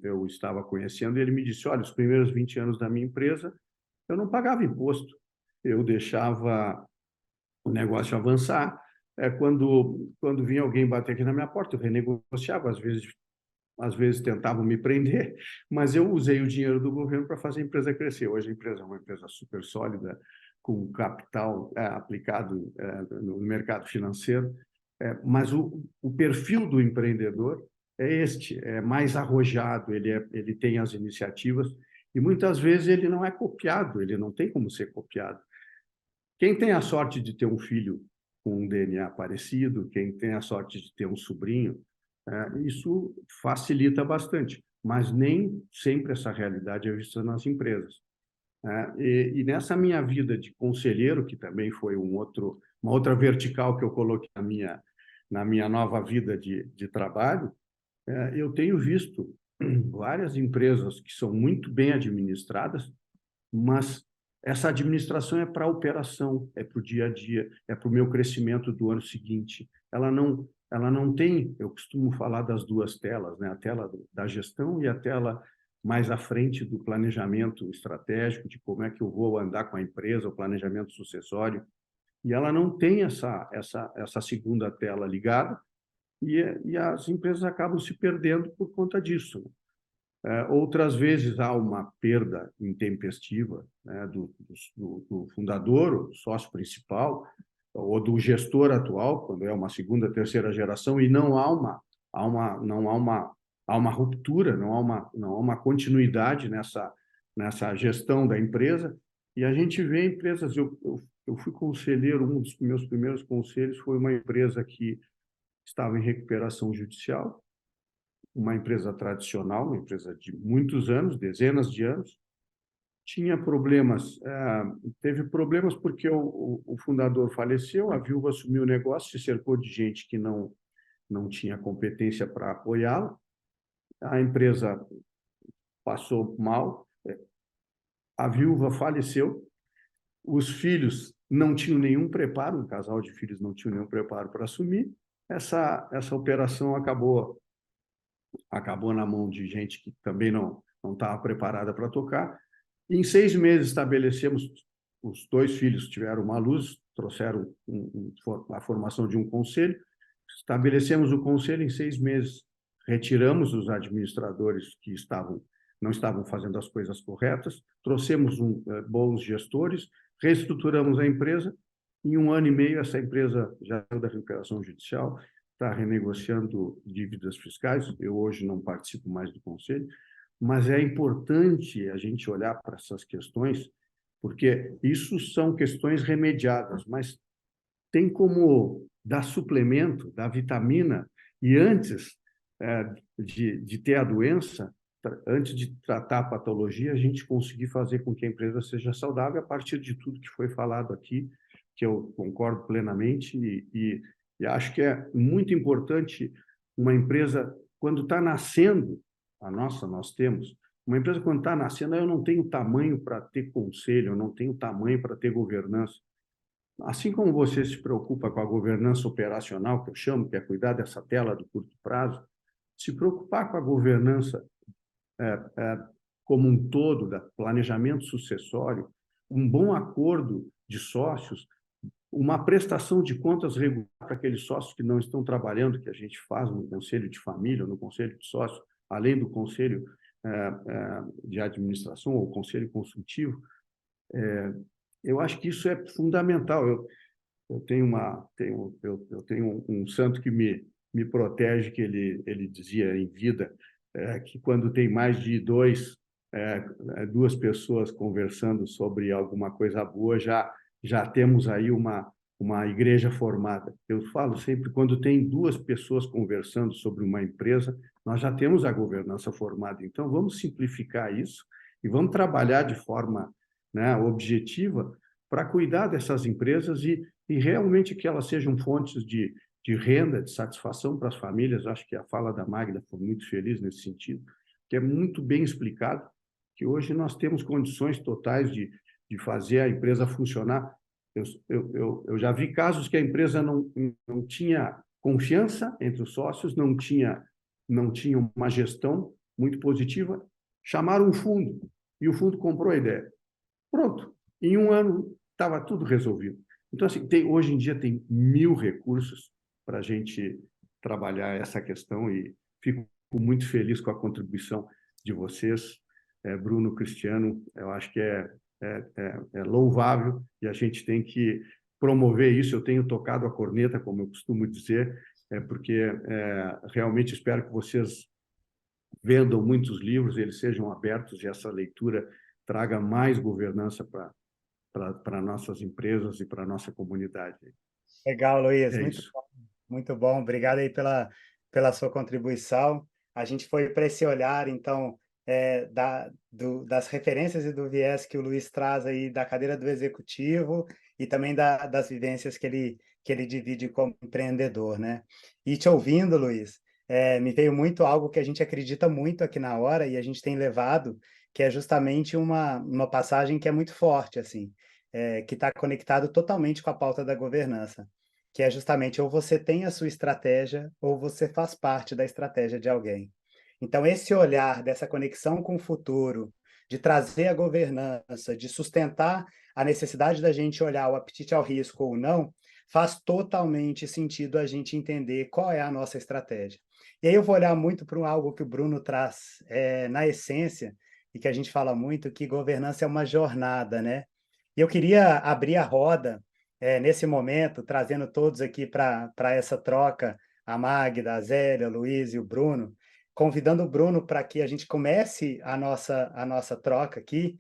eu estava conhecendo, e ele me disse, olha, os primeiros 20 anos da minha empresa, eu não pagava imposto, eu deixava o negócio avançar. Quando vinha alguém bater aqui na minha porta, eu renegociava, às vezes tentavam me prender, mas eu usei o dinheiro do governo para fazer a empresa crescer. Hoje a empresa é uma empresa super sólida, com capital aplicado no mercado financeiro, mas o perfil do empreendedor é mais arrojado, ele tem as iniciativas, e muitas vezes ele não é copiado, ele não tem como ser copiado. Quem tem a sorte de ter um filho com um DNA parecido, quem tem a sorte de ter um sobrinho, isso facilita bastante, mas nem sempre essa realidade é vista nas empresas. E nessa minha vida de conselheiro, que também foi uma outra vertical que eu coloquei na minha nova vida de trabalho, eu tenho visto várias empresas que são muito bem administradas, mas essa administração é para a operação, é para o dia a dia, é para o meu crescimento do ano seguinte. Ela não tem, eu costumo falar das duas telas, né? A tela da gestão e a tela mais à frente do planejamento estratégico, de como é que eu vou andar com a empresa, o planejamento sucessório. E ela não tem essa segunda tela ligada, e as empresas acabam se perdendo por conta disso. Outras vezes há uma perda intempestiva, né, do fundador, ou do sócio principal, ou do gestor atual, quando é uma segunda, terceira geração, e não há uma ruptura, não há uma continuidade nessa gestão da empresa. E a gente vê empresas. Eu fui conselheiro, um dos meus primeiros conselhos foi uma empresa que estava em recuperação judicial, uma empresa tradicional, uma empresa de muitos anos, dezenas de anos. Tinha problemas, teve problemas porque o fundador faleceu, a viúva assumiu o negócio, se cercou de gente que não tinha competência para apoiá-la, a empresa passou mal, a viúva faleceu, os filhos não tinham nenhum preparo, um casal de filhos não tinha nenhum preparo para assumir, essa operação acabou na mão de gente que também não estava preparada para tocar. Em 6 meses estabelecemos, os 2 filhos tiveram uma luz, trouxeram a formação de um conselho, estabelecemos o conselho em 6 meses, retiramos os administradores que não estavam fazendo as coisas corretas, trouxemos bons gestores, reestruturamos a empresa. Em 1 ano e meio, essa empresa já saiu da recuperação judicial, está renegociando dívidas fiscais. Eu hoje não participo mais do conselho, mas é importante a gente olhar para essas questões, porque isso são questões remediadas, mas tem como dar suplemento, dar vitamina, e antes de ter a doença, antes de tratar a patologia, a gente conseguir fazer com que a empresa seja saudável a partir de tudo que foi falado aqui, que eu concordo plenamente, e acho que é muito importante uma empresa, quando está nascendo, nós temos, uma empresa quando está nascendo, eu não tenho tamanho para ter conselho, eu não tenho tamanho para ter governança. Assim como você se preocupa com a governança operacional, que eu chamo, que é cuidar dessa tela do curto prazo, se preocupar com a governança como um todo, da planejamento sucessório, um bom acordo de sócios, uma prestação de contas regular para aqueles sócios que não estão trabalhando, que a gente faz no conselho de família, no conselho de sócios, além do conselho de administração ou conselho consultivo. Eu acho que isso é fundamental. Eu tenho um santo que me protege, que ele dizia em vida que quando tem mais de duas pessoas conversando sobre alguma coisa boa, já temos aí uma igreja formada. Eu falo sempre, quando tem 2 pessoas conversando sobre uma empresa, nós já temos a governança formada. Então, vamos simplificar isso e vamos trabalhar de forma objetiva para cuidar dessas empresas e realmente que elas sejam fontes de renda, de satisfação para as famílias. Acho que a fala da Magda foi muito feliz nesse sentido, que é muito bem explicado, que hoje nós temos condições totais de fazer a empresa funcionar. Eu já vi casos que a empresa não tinha confiança entre os sócios, não tinha uma gestão muito positiva, chamaram um fundo, e o fundo comprou a ideia. Pronto, em 1 ano estava tudo resolvido. Então, assim, hoje em dia tem 1000 recursos para a gente trabalhar essa questão, e fico muito feliz com a contribuição de vocês, Bruno, Cristiano. Eu acho que é louvável e a gente tem que promover isso. Eu tenho tocado a corneta, como eu costumo dizer, porque realmente espero que vocês vendam muitos livros, eles sejam abertos e essa leitura traga mais governança para nossas empresas e para a nossa comunidade. Legal, Luiz. É isso. Muito bom. Obrigado aí pela sua contribuição. A gente foi para esse olhar, então, das referências e do viés que o Luiz traz aí da cadeira do executivo e também das vivências que ele divide como empreendedor, né? E te ouvindo, Luiz, me veio muito algo que a gente acredita muito aqui na Hora e a gente tem levado, que é justamente uma passagem que é muito forte, assim, que está conectado totalmente com a pauta da governança, que é justamente ou você tem a sua estratégia ou você faz parte da estratégia de alguém. Então, esse olhar dessa conexão com o futuro, de trazer a governança, de sustentar a necessidade da gente olhar o apetite ao risco ou não, faz totalmente sentido a gente entender qual é a nossa estratégia. E aí eu vou olhar muito para algo que o Bruno traz na essência, e que a gente fala muito, que governança é uma jornada, né? E eu queria abrir a roda nesse momento, trazendo todos aqui para essa troca, a Magda, a Zélia, o Luiz e o Bruno, convidando o Bruno para que a gente comece a nossa troca aqui,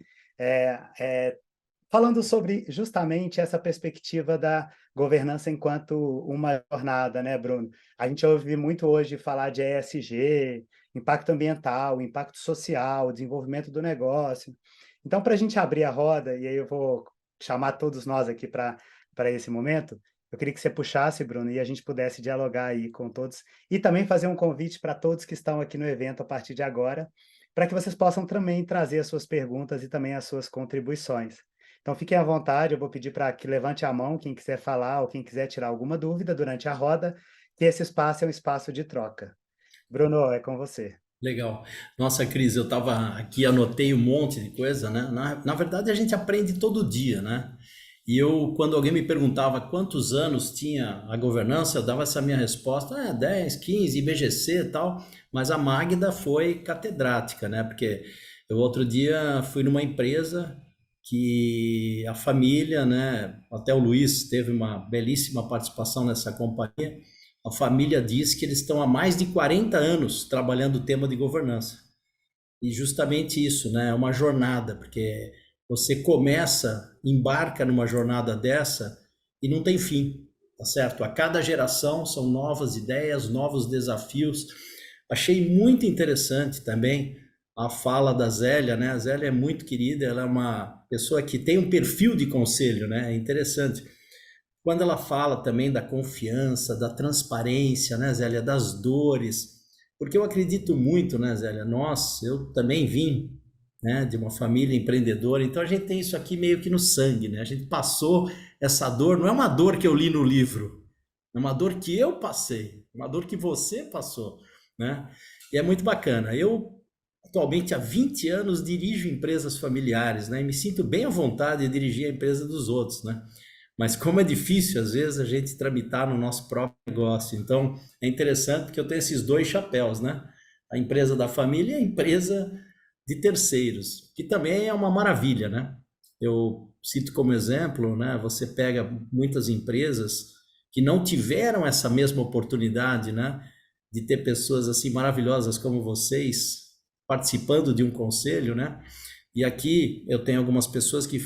falando sobre justamente essa perspectiva da governança enquanto uma jornada, né, Bruno? A gente ouve muito hoje falar de ESG, impacto ambiental, impacto social, desenvolvimento do negócio. Então, para a gente abrir a roda, e aí eu vou chamar todos nós aqui para esse momento, eu queria que você puxasse, Bruno, e a gente pudesse dialogar aí com todos, e também fazer um convite para todos que estão aqui no evento a partir de agora, para que vocês possam também trazer as suas perguntas e também as suas contribuições. Então, fiquem à vontade, eu vou pedir para que levante a mão quem quiser falar ou quem quiser tirar alguma dúvida durante a roda, que esse espaço é um espaço de troca. Bruno, é com você. Legal. Nossa, Cris, eu estava aqui, anotei um monte de coisa, né? Na verdade, a gente aprende todo dia, né? E quando alguém me perguntava quantos anos tinha a governança, eu dava essa minha resposta, 10, 15, IBGC e tal, mas a Magda foi catedrática, né? Porque eu outro dia fui numa empresa que a família, né? Até o Luiz teve uma belíssima participação nessa companhia. A família diz que eles estão há mais de 40 anos trabalhando o tema de governança. E justamente isso, né? É uma jornada, porque você começa, embarca numa jornada dessa e não tem fim, tá certo? A cada geração são novas ideias, novos desafios. Achei muito interessante também a fala da Zélia, né? A Zélia é muito querida, ela é uma pessoa que tem um perfil de conselho, né? É interessante. Quando ela fala também da confiança, da transparência, né, Zélia, das dores, porque eu acredito muito, né, Zélia, eu também vim, né, de uma família empreendedora, então a gente tem isso aqui meio que no sangue, né, a gente passou essa dor, não é uma dor que eu li no livro, é uma dor que eu passei, uma dor que você passou, né, e é muito bacana. Eu, atualmente, há 20 anos, dirijo empresas familiares, né, e me sinto bem à vontade de dirigir a empresa dos outros, né, mas como é difícil, às vezes, a gente tramitar no nosso próprio negócio. Então, é interessante porque eu tenho esses dois chapéus, né? A empresa da família e a empresa de terceiros, que também é uma maravilha, né? Eu cito como exemplo, né? Você pega muitas empresas que não tiveram essa mesma oportunidade, né? De ter pessoas assim maravilhosas como vocês participando de um conselho, né? E aqui eu tenho algumas pessoas que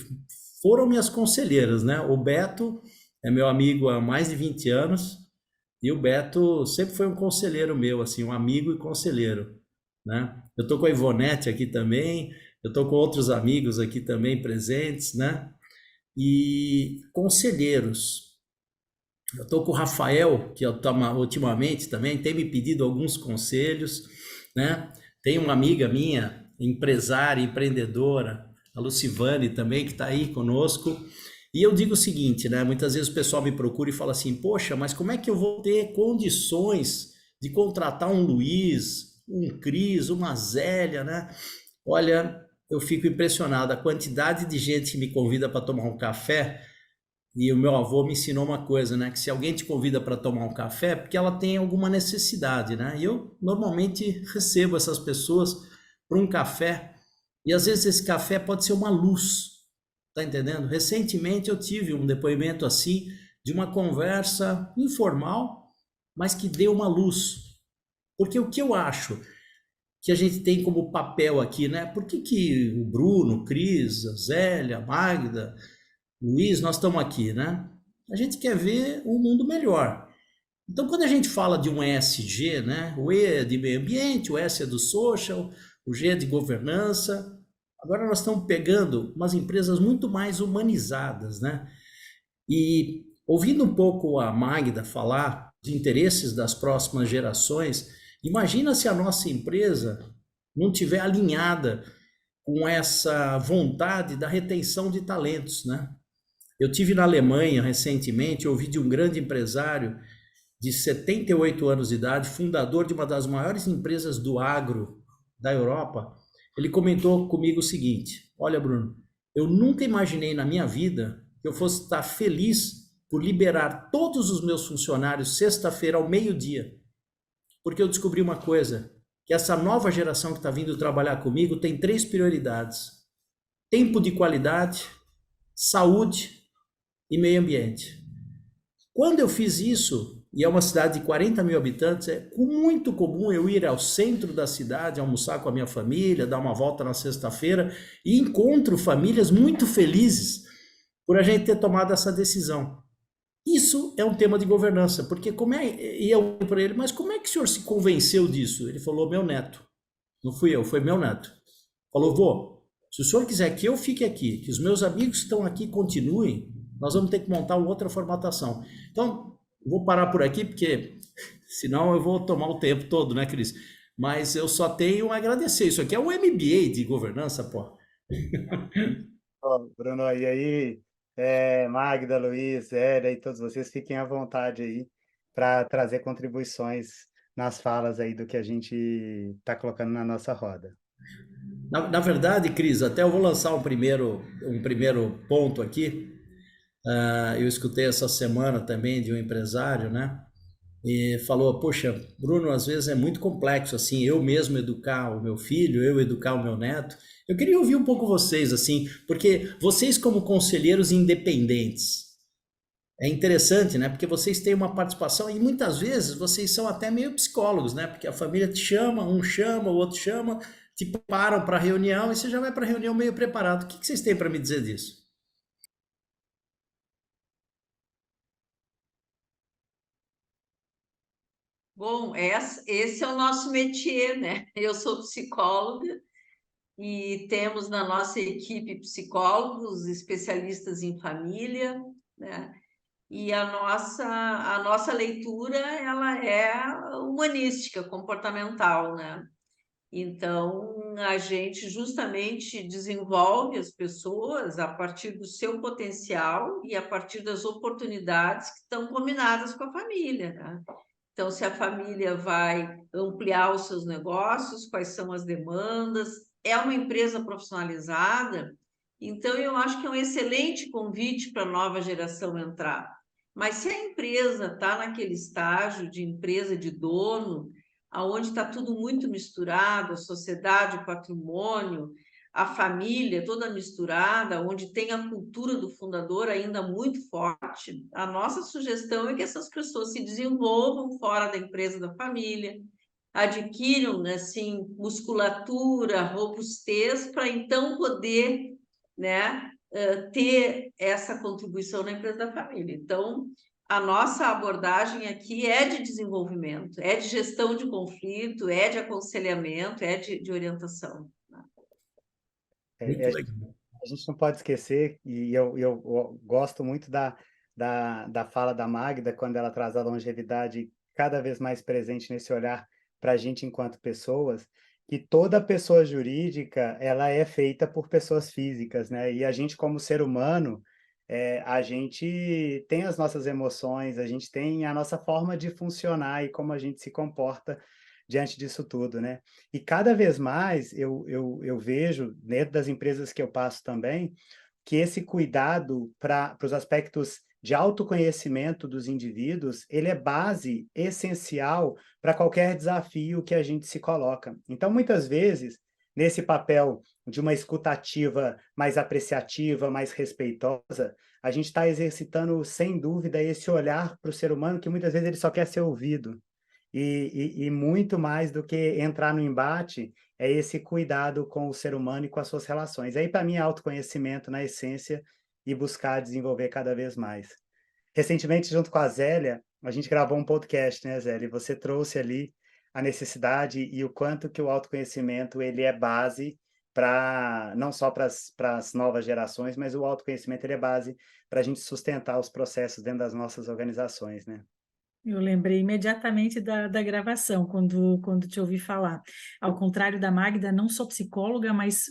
foram minhas conselheiras, né? O Beto é meu amigo há mais de 20 anos e o Beto sempre foi um conselheiro meu, assim, um amigo e conselheiro, né? Eu tô com a Ivonete aqui também, eu tô com outros amigos aqui também presentes, né? E conselheiros. Eu tô com o Rafael, que ultimamente também tem me pedido alguns conselhos, né? Tem uma amiga minha, empresária, empreendedora, a Lucivane também, que está aí conosco. E eu digo o seguinte, né? Muitas vezes o pessoal me procura e fala assim, poxa, mas como é que eu vou ter condições de contratar um Luiz, um Cris, uma Zélia, né? Olha, eu fico impressionado, a quantidade de gente que me convida para tomar um café. E o meu avô me ensinou uma coisa, né? Que se alguém te convida para tomar um café, é porque ela tem alguma necessidade, né? E eu normalmente recebo essas pessoas para um café. E às vezes esse café pode ser uma luz, tá entendendo? Recentemente eu tive um depoimento assim, de uma conversa informal, mas que deu uma luz. Porque o que eu acho que a gente tem como papel aqui, né? Por que que o Bruno, o Cris, a Zélia, a Magda, Luiz, nós estamos aqui, né? A gente quer ver um mundo melhor. Então, quando a gente fala de um ESG, né? O E é de meio ambiente, o S é do social, o G é de governança. Agora nós estamos pegando umas empresas muito mais humanizadas, né? E ouvindo um pouco a Magda falar de interesses das próximas gerações, imagina se a nossa empresa não tiver alinhada com essa vontade da retenção de talentos, né? Eu tive na Alemanha recentemente, ouvi de um grande empresário de 78 anos de idade, fundador de uma das maiores empresas do agro da Europa. Ele comentou comigo o seguinte: olha, Bruno, eu nunca imaginei na minha vida que eu fosse estar feliz por liberar todos os meus funcionários sexta-feira ao meio-dia, porque eu descobri uma coisa, que essa nova geração que está vindo trabalhar comigo tem 3 prioridades: tempo de qualidade, saúde e meio ambiente. Quando eu fiz isso, e é uma cidade de 40 mil habitantes, é muito comum eu ir ao centro da cidade, almoçar com a minha família, dar uma volta na sexta-feira, e encontro famílias muito felizes por a gente ter tomado essa decisão. Isso é um tema de governança, porque e eu para ele, mas como é que o senhor se convenceu disso? Ele falou, meu neto. Não fui eu, foi meu neto. Falou, vô, se o senhor quiser que eu fique aqui, que os meus amigos que estão aqui continuem, nós vamos ter que montar uma outra formatação. Então, vou parar por aqui, porque senão eu vou tomar o tempo todo, né, Cris? Mas eu só tenho a agradecer. Isso aqui é um MBA de governança, pô. Bruno, e aí, Magda, Luiz, Zélia e todos vocês fiquem à vontade aí para trazer contribuições nas falas aí do que a gente está colocando na nossa roda. Na verdade, Cris, até eu vou lançar um primeiro ponto aqui. Eu escutei essa semana também de um empresário, né? E falou, poxa, Bruno, às vezes é muito complexo, assim, eu mesmo educar o meu filho, eu educar o meu neto. Eu queria ouvir um pouco vocês, assim, porque vocês como conselheiros independentes, é interessante, né? Porque vocês têm uma participação e muitas vezes vocês são até meio psicólogos, né? Porque a família te chama, um chama, o outro chama, te param para a reunião e você já vai para a reunião meio preparado. O que vocês têm para me dizer disso? Bom, esse é o nosso métier, né? Eu sou psicóloga e temos na nossa equipe psicólogos, especialistas em família, né? E a nossa leitura, ela é humanística, comportamental, né? Então, a gente justamente desenvolve as pessoas a partir do seu potencial e a partir das oportunidades que estão combinadas com a família, né? Então, se a família vai ampliar os seus negócios, quais são as demandas, é uma empresa profissionalizada, então eu acho que é um excelente convite para a nova geração entrar. Mas se a empresa está naquele estágio de empresa de dono, aonde está tudo muito misturado, a sociedade, o patrimônio, a família toda misturada, onde tem a cultura do fundador ainda muito forte, a nossa sugestão é que essas pessoas se desenvolvam fora da empresa da família, adquiram assim musculatura, robustez para então poder, né, ter essa contribuição na empresa da família. Então, a nossa abordagem aqui é de desenvolvimento, é de gestão de conflito, é de aconselhamento, é de orientação. É, Muito a legal. a gente não pode esquecer, e eu gosto muito da fala da Magda, quando ela traz a longevidade cada vez mais presente nesse olhar para a gente enquanto pessoas, que toda pessoa jurídica ela é feita por pessoas físicas, né? E a gente, como ser humano, a gente tem as nossas emoções, a gente tem a nossa forma de funcionar e como a gente se comporta diante disso tudo, né? E cada vez mais eu vejo, dentro das empresas que eu passo também, que esse cuidado para os aspectos de autoconhecimento dos indivíduos, ele é base essencial para qualquer desafio que a gente se coloca. Então, muitas vezes, nesse papel de uma escutativa mais apreciativa, mais respeitosa, a gente está exercitando, sem dúvida, esse olhar para o ser humano que muitas vezes ele só quer ser ouvido. E muito mais do que entrar no embate, é esse cuidado com o ser humano e com as suas relações. Aí, para mim, é autoconhecimento na essência e buscar desenvolver cada vez mais. Recentemente, junto com a Zélia, a gente gravou um podcast, né, Zélia? E você trouxe ali a necessidade e o quanto que o autoconhecimento ele é base para não só para as novas gerações, mas o autoconhecimento ele é base para a gente sustentar os processos dentro das nossas organizações, né? Eu lembrei imediatamente da gravação, quando te ouvi falar. Ao contrário da Magda, não sou psicóloga, mas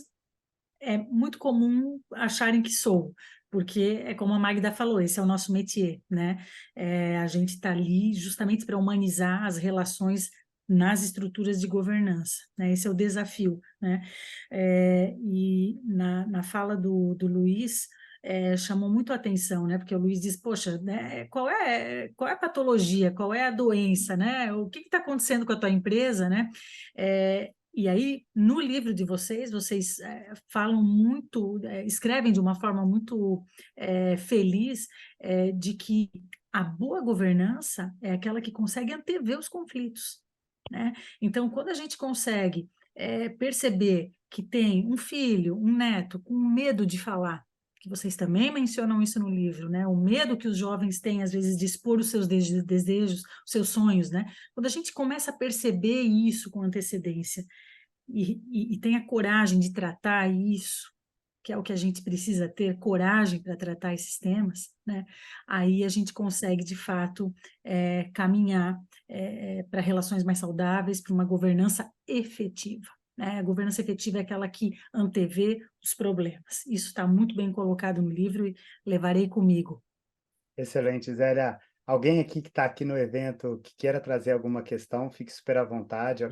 é muito comum acharem que sou, porque é como a Magda falou, esse é o nosso métier, né? A gente está ali justamente para humanizar as relações nas estruturas de governança, né? Esse é o desafio, né? E na fala do Luiz, chamou muito a atenção, né? Porque o Luiz diz, poxa, né, qual é a patologia, qual é a doença, né? O que está acontecendo com a tua empresa, né? E aí, no livro de vocês falam muito, escrevem de uma forma muito feliz de que a boa governança é aquela que consegue antever os conflitos, né? Então, quando a gente consegue perceber que tem um filho, um neto com medo de falar, que vocês também mencionam isso no livro, né? O medo que os jovens têm, às vezes, de expor os seus desejos, os seus sonhos, né? Quando a gente começa a perceber isso com antecedência e tem a coragem de tratar isso, que é o que a gente precisa ter, coragem para tratar esses temas, né? Aí a gente consegue, de fato, caminhar para relações mais saudáveis, para uma governança efetiva. Né? A governança efetiva é aquela que antevê os problemas. Isso está muito bem colocado no livro e levarei comigo. Excelente, Zélia. Alguém aqui que está aqui no evento que queira trazer alguma questão, fique super à vontade.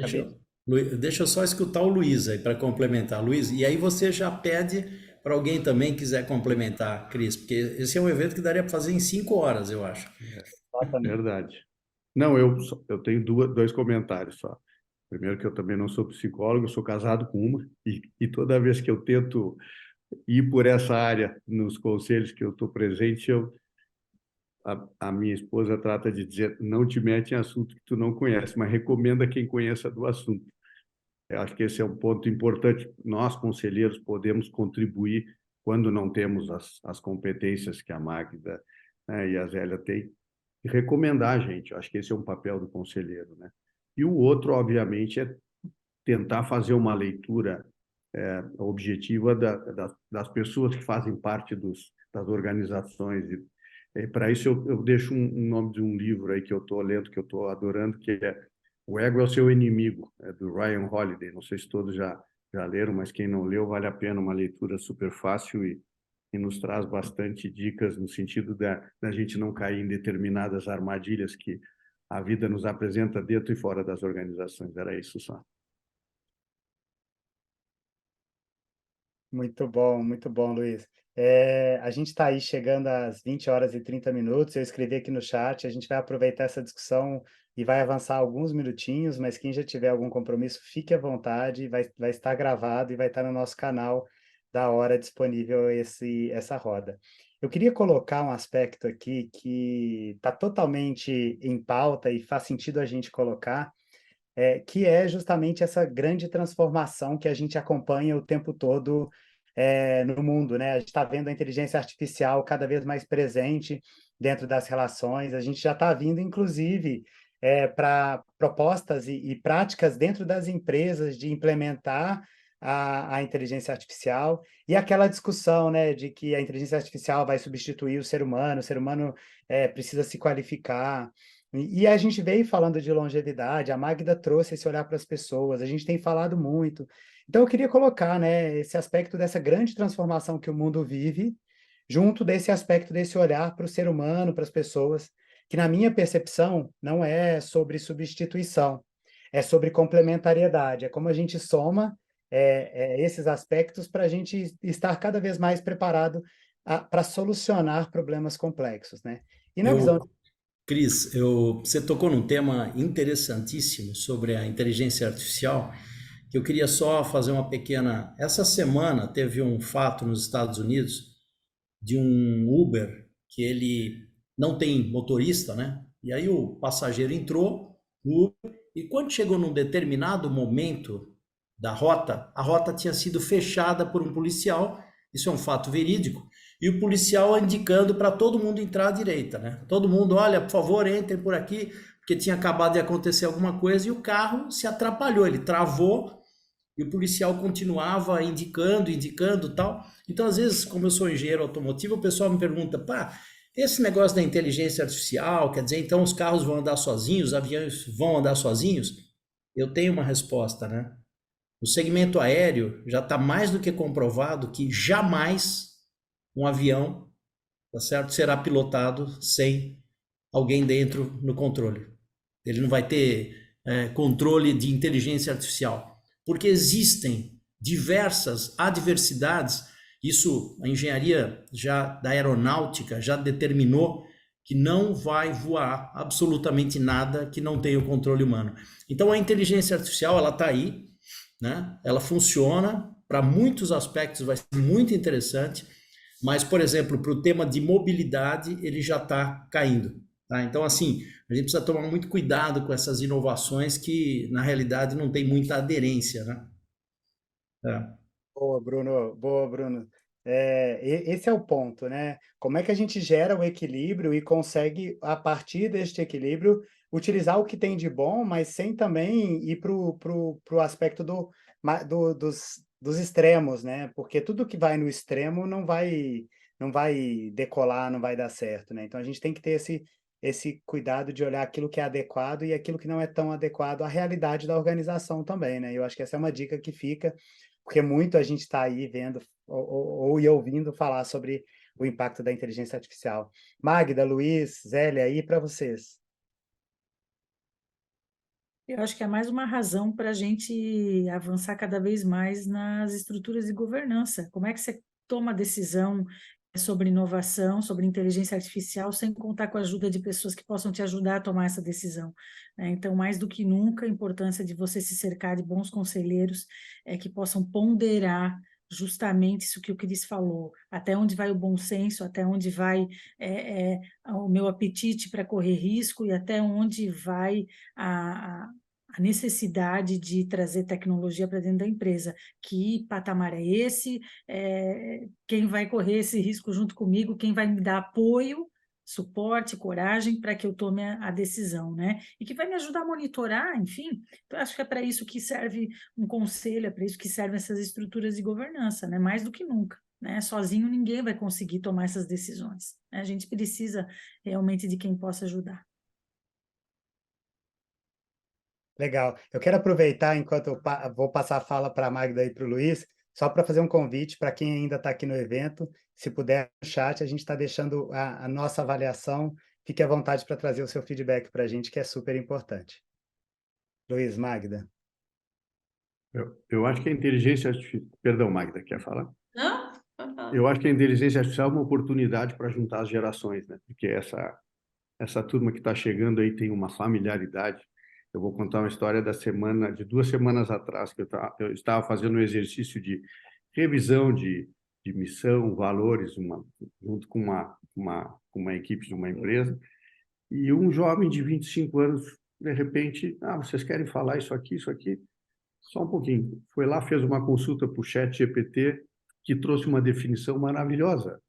Deixa eu só escutar o Luiz aí para complementar. Luiz, e aí você já pede para alguém também quiser complementar, Cris, porque esse é um evento que daria para fazer em 5 horas, eu acho. Exatamente. Verdade. Não, eu tenho dois comentários só. Primeiro que eu também não sou psicólogo, eu sou casado com uma, e toda vez que eu tento ir por essa área nos conselhos que eu estou presente, a minha esposa trata de dizer, não te mete em assunto que tu não conhece, mas recomenda quem conheça do assunto. Eu acho que esse é um ponto importante. Nós, conselheiros, podemos contribuir quando não temos as competências que a Magda, né, e a Zélia têm, e recomendar a gente. Eu acho que esse é um papel do conselheiro, né? E o outro, obviamente, é tentar fazer uma leitura objetiva das pessoas que fazem parte das organizações. Para isso, eu deixo um nome de um livro aí que eu estou lendo, que eu estou adorando, que é O Ego é o Seu Inimigo, do Ryan Holiday. Não sei se todos já leram, mas quem não leu, vale a pena, uma leitura super fácil e nos traz bastante dicas no sentido da gente não cair em determinadas armadilhas que a vida nos apresenta dentro e fora das organizações. Era isso só. Muito bom, Luiz. A gente está aí chegando às 20 horas e 30 minutos. Eu escrevi aqui no chat, a gente vai aproveitar essa discussão e vai avançar alguns minutinhos, mas quem já tiver algum compromisso, fique à vontade, vai estar gravado e vai estar no nosso canal da hora disponível essa roda. Eu queria colocar um aspecto aqui que está totalmente em pauta e faz sentido a gente colocar, que é justamente essa grande transformação que a gente acompanha o tempo todo no mundo, né? A gente está vendo a inteligência artificial cada vez mais presente dentro das relações, a gente já está vindo, inclusive, para propostas e práticas dentro das empresas de implementar a inteligência artificial, e aquela discussão, né, de que a inteligência artificial vai substituir o ser humano precisa se qualificar. E a gente veio falando de longevidade, a Magda trouxe esse olhar para as pessoas, a gente tem falado muito. Então, eu queria colocar, né, esse aspecto dessa grande transformação que o mundo vive, junto desse aspecto desse olhar para o ser humano, para as pessoas, que, na minha percepção, não é sobre substituição, é sobre complementariedade, é como a gente soma esses aspectos para a gente estar cada vez mais preparado para solucionar problemas complexos, né? E na visão. Cris, você tocou num tema interessantíssimo sobre a inteligência artificial, que eu queria só fazer uma pequena... Essa semana teve um fato nos Estados Unidos de um Uber que ele não tem motorista, né? E aí o passageiro entrou no Uber e quando chegou num determinado momento da rota, a rota tinha sido fechada por um policial, isso é um fato verídico, e o policial indicando para todo mundo entrar à direita, né? Todo mundo, olha, por favor, entrem por aqui, porque tinha acabado de acontecer alguma coisa e o carro se atrapalhou, ele travou e o policial continuava indicando tal. Então, às vezes, como eu sou engenheiro automotivo, o pessoal me pergunta, pá, esse negócio da inteligência artificial, quer dizer, então os carros vão andar sozinhos, os aviões vão andar sozinhos? Eu tenho uma resposta, né? No segmento aéreo, já está mais do que comprovado que jamais um avião, tá certo, será pilotado sem alguém dentro no controle. Ele não vai ter controle de inteligência artificial, porque existem diversas adversidades. Isso a engenharia já da aeronáutica já determinou que não vai voar absolutamente nada que não tenha o controle humano. Então a inteligência artificial ela está aí, né? Ela funciona para muitos aspectos, vai ser muito interessante, mas, por exemplo, para o tema de mobilidade, ele já está caindo. Tá? Então, assim, a gente precisa tomar muito cuidado com essas inovações que, na realidade, não tem muita aderência, né? Boa, Bruno. Boa, Bruno. Esse é o ponto, né? Como é que a gente gera o equilíbrio e consegue, a partir deste equilíbrio, utilizar o que tem de bom, mas sem também ir para o aspecto dos extremos, né? Porque tudo que vai no extremo não vai decolar, não vai dar certo, né? Então a gente tem que ter esse cuidado de olhar aquilo que é adequado e aquilo que não é tão adequado à realidade da organização também, né? Eu acho que essa é uma dica que fica, porque muito a gente está aí vendo ou ouvindo falar sobre o impacto da inteligência artificial. Magda, Luiz, Zélia, aí para vocês. Eu acho que é mais uma razão para a gente avançar cada vez mais nas estruturas de governança. Como é que você toma decisão sobre inovação, sobre inteligência artificial, sem contar com a ajuda de pessoas que possam te ajudar a tomar essa decisão, né? Então, mais do que nunca, a importância de você se cercar de bons conselheiros que possam ponderar justamente isso que o Cris falou, até onde vai o bom senso, até onde vai o meu apetite para correr risco e até onde vai a necessidade de trazer tecnologia para dentro da empresa. Que patamar é esse? Quem vai correr esse risco junto comigo? Quem vai me dar apoio, suporte, coragem para que eu tome a decisão, né? E que vai me ajudar a monitorar, enfim. Eu acho que é para isso que serve um conselho, é para isso que servem essas estruturas de governança, né? Mais do que nunca, né? Sozinho ninguém vai conseguir tomar essas decisões, né? A gente precisa realmente de quem possa ajudar. Legal. Eu quero aproveitar, enquanto eu vou passar a fala para a Magda e para o Luiz, só para fazer um convite para quem ainda está aqui no evento, se puder, no chat, a gente está deixando a nossa avaliação. Fique à vontade para trazer o seu feedback para a gente, que é super importante. Luiz, Magda. Eu acho que a inteligência artificial... Perdão, Magda, quer falar? Não? Eu acho que a inteligência artificial é uma oportunidade para juntar as gerações, né? Porque essa turma que está chegando aí tem uma familiaridade. Eu vou contar uma história de 2 semanas atrás, que eu estava fazendo um exercício de revisão de missão, valores, junto com uma equipe de uma empresa, e um jovem de 25 anos, de repente, vocês querem falar isso aqui? Só um pouquinho. Foi lá, fez uma consulta para o ChatGPT, que trouxe uma definição maravilhosa.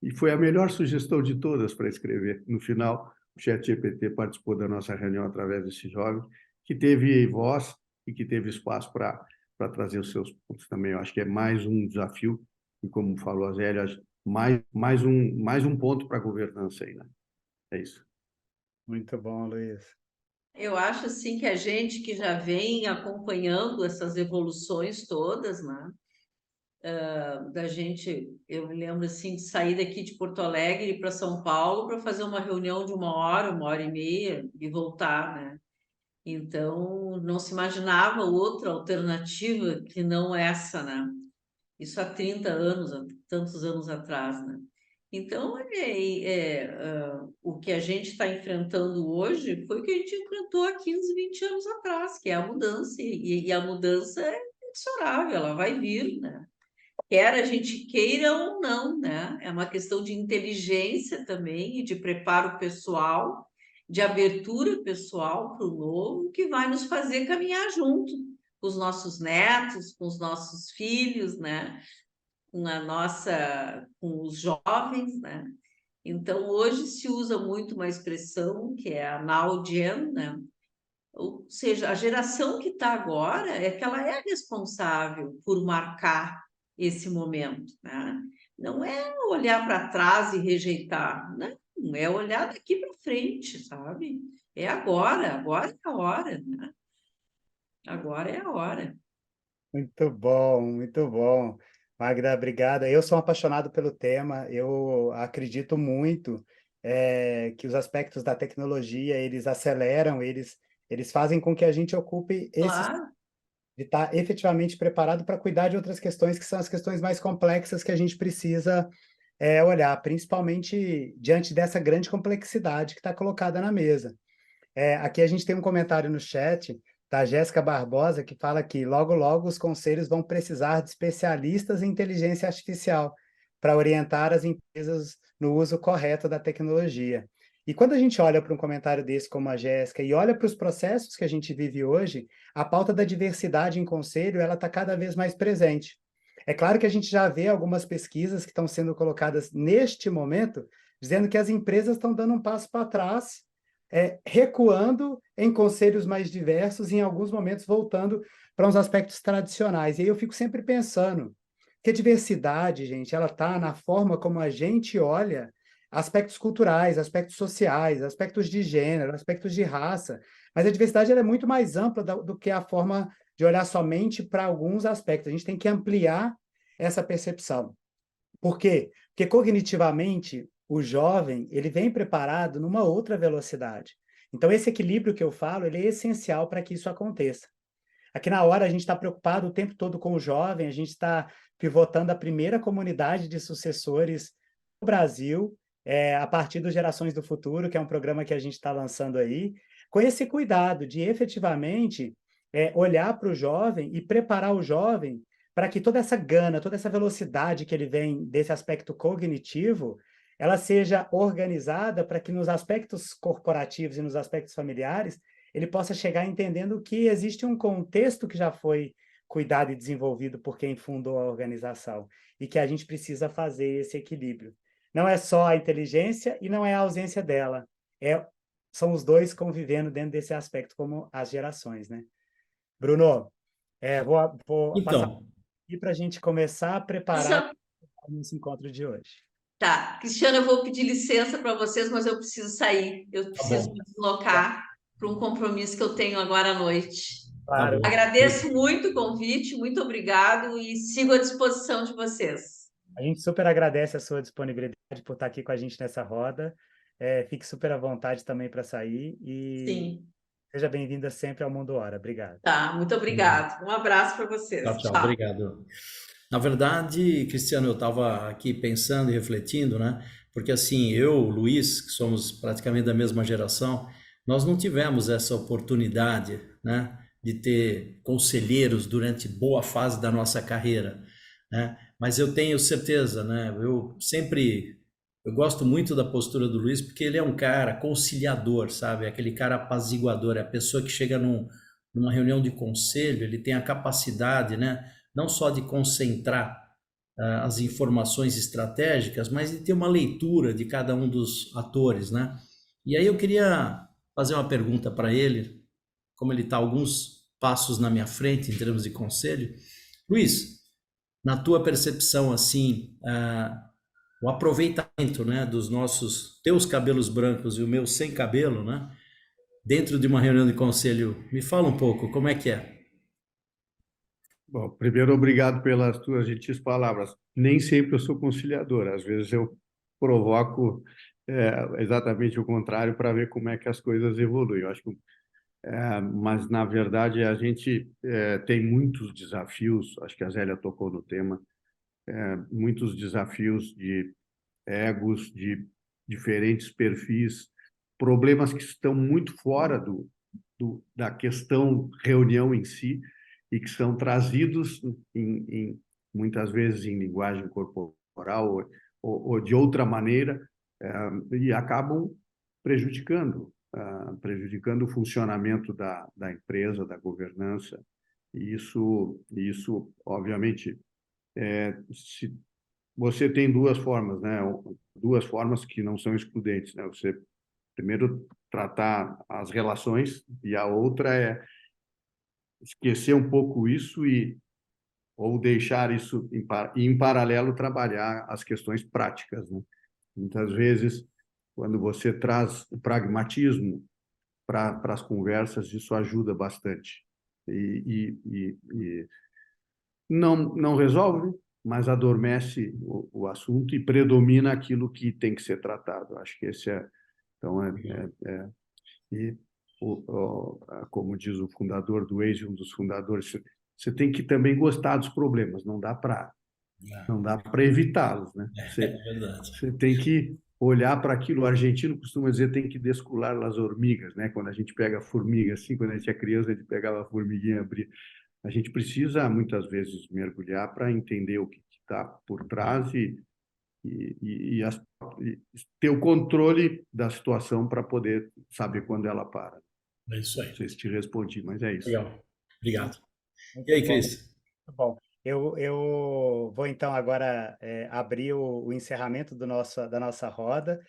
E foi a melhor sugestão de todas para escrever. No final, o ChatGPT participou da nossa reunião através desse jovem, que teve voz e que teve espaço para trazer os seus pontos também. Eu acho que é mais um desafio, e como falou a Zélia, mais um ponto para a governança aí, né? É isso. Muito bom, Luiz. Eu acho assim que a gente que já vem acompanhando essas evoluções todas, né? Da gente, eu me lembro assim de sair daqui de Porto Alegre para São Paulo para fazer uma reunião de 1 hora e meia e voltar, né? Então não se imaginava outra alternativa que não essa, né? Isso há 30 anos, há tantos anos atrás, né? Então, o que a gente está enfrentando hoje foi o que a gente enfrentou há 15, 20 anos atrás, que é a mudança, e a mudança é inexorável, ela vai vir, né? Quer a gente queira ou não, né? É uma questão de inteligência também e de preparo pessoal, de abertura pessoal para o novo, que vai nos fazer caminhar junto com os nossos netos, com os nossos filhos, né? Com os jovens, né? Então, hoje se usa muito uma expressão que é a Now Gen, né? Ou seja, a geração que está agora é que ela é responsável por marcar esse momento, né? Não é olhar para trás e rejeitar, não, é olhar daqui para frente, sabe? É agora é a hora, né? Agora é a hora. Muito bom, muito bom. Magda, obrigada. Eu sou um apaixonado pelo tema. Eu acredito muito que os aspectos da tecnologia, eles aceleram, eles fazem com que a gente ocupe esse Claro, de estar efetivamente preparado para cuidar de outras questões que são as questões mais complexas que a gente precisa olhar, principalmente diante dessa grande complexidade que está colocada na mesa. Aqui a gente tem um comentário no chat da Jéssica Barbosa, que fala que logo, logo os conselhos vão precisar de especialistas em inteligência artificial para orientar as empresas no uso correto da tecnologia. E quando a gente olha para um comentário desse como a Jéssica e olha para os processos que a gente vive hoje, a pauta da diversidade em conselho ela está cada vez mais presente. É claro que a gente já vê algumas pesquisas que estão sendo colocadas neste momento, dizendo que as empresas estão dando um passo para trás, recuando em conselhos mais diversos e, em alguns momentos, voltando para uns aspectos tradicionais. E aí eu fico sempre pensando que a diversidade, gente, ela está na forma como a gente olha aspectos culturais, aspectos sociais, aspectos de gênero, aspectos de raça, mas a diversidade ela é muito mais ampla do que a forma de olhar somente para alguns aspectos. A gente tem que ampliar essa percepção. Por quê? Porque cognitivamente o jovem ele vem preparado numa outra velocidade. Então esse equilíbrio que eu falo ele é essencial para que isso aconteça. Aqui na Hora, a gente está preocupado o tempo todo com o jovem, a gente está pivotando a primeira comunidade de sucessores no Brasil, a partir do Gerações do Futuro, que é um programa que a gente está lançando aí, com esse cuidado de efetivamente olhar para o jovem e preparar o jovem para que toda essa gana, toda essa velocidade que ele vem desse aspecto cognitivo, ela seja organizada para que nos aspectos corporativos e nos aspectos familiares ele possa chegar entendendo que existe um contexto que já foi cuidado e desenvolvido por quem fundou a organização e que a gente precisa fazer esse equilíbrio. Não é só a inteligência e não é a ausência dela, são os dois convivendo dentro desse aspecto como as gerações, né? Bruno, vou passar Então, aqui para a gente começar a preparar Cristiano, o nosso encontro de hoje. tá. Cristiano, eu vou pedir licença para vocês, mas eu preciso sair. Eu tá preciso bom, me deslocar para um compromisso que eu tenho agora à noite. tá Claro, bom. Agradeço muito o convite, muito obrigado e sigo à disposição de vocês. a gente super agradece a sua disponibilidade por estar aqui com a gente nessa roda. Fique super à vontade também para sair e Sim, seja bem-vinda sempre ao Mundo Hora. Obrigado. tá. Muito obrigado. Um abraço para vocês. Tchau, tchau. Tchau. Obrigado. Na verdade, Cristiano, eu estava aqui pensando e refletindo, né? Porque assim, eu, o Luiz, que somos praticamente da mesma geração, nós não tivemos essa oportunidade, né? De ter conselheiros durante boa fase da nossa carreira, né? Mas eu tenho certeza, né? Eu gosto muito da postura do Luiz porque ele é um cara conciliador, sabe? Aquele cara apaziguador, é a pessoa que chega numa reunião de conselho, ele tem a capacidade, né? Não só de concentrar as informações estratégicas, mas de ter uma leitura de cada um dos atores, né? E aí eu queria fazer uma pergunta para ele, como ele está alguns passos na minha frente em termos de conselho. Luiz, na tua percepção, assim, o aproveitamento, né, dos teus cabelos brancos e o meu sem cabelo, né, dentro de uma reunião de conselho, me fala um pouco, como é que é? Bom, primeiro, obrigado pelas tuas gentis palavras. Nem sempre eu sou conciliador, às vezes eu provoco exatamente o contrário para ver como é que as coisas evoluem. Eu acho que, mas, na verdade, a gente tem muitos desafios, acho que a Zélia tocou no tema, muitos desafios de egos, de diferentes perfis, problemas que estão muito fora da questão reunião em si e que são trazidos muitas vezes em linguagem corporal ou de outra maneira e acabam prejudicando o funcionamento da empresa, da governança. E isso obviamente, se você tem duas formas, né? Duas formas que não são excludentes, né? Você primeiro tratar as relações e a outra é esquecer um pouco isso ou deixar isso em paralelo trabalhar as questões práticas, né? Muitas vezes, quando você traz o pragmatismo para as conversas, isso ajuda bastante. E não resolve, mas adormece o assunto e predomina aquilo que tem que ser tratado. Acho que esse é. Então, e, como diz o fundador do Waze, um dos fundadores, você tem que também gostar dos problemas, não dá para evitá-los, né? É verdade. Você tem que olhar para aquilo. O argentino costuma dizer tem que descular as hormigas, né? Quando a gente pega formiga, assim, quando a gente é criança, a gente pegava a formiguinha e abria. A gente precisa, muitas vezes, mergulhar para entender o que está por trás e ter o controle da situação para poder saber quando ela para. É isso Não aí. sei se te respondi, mas é isso. Legal. Obrigado. E Muito aí, bom, Cris? muito bom. Eu vou então agora abrir o encerramento da nossa roda.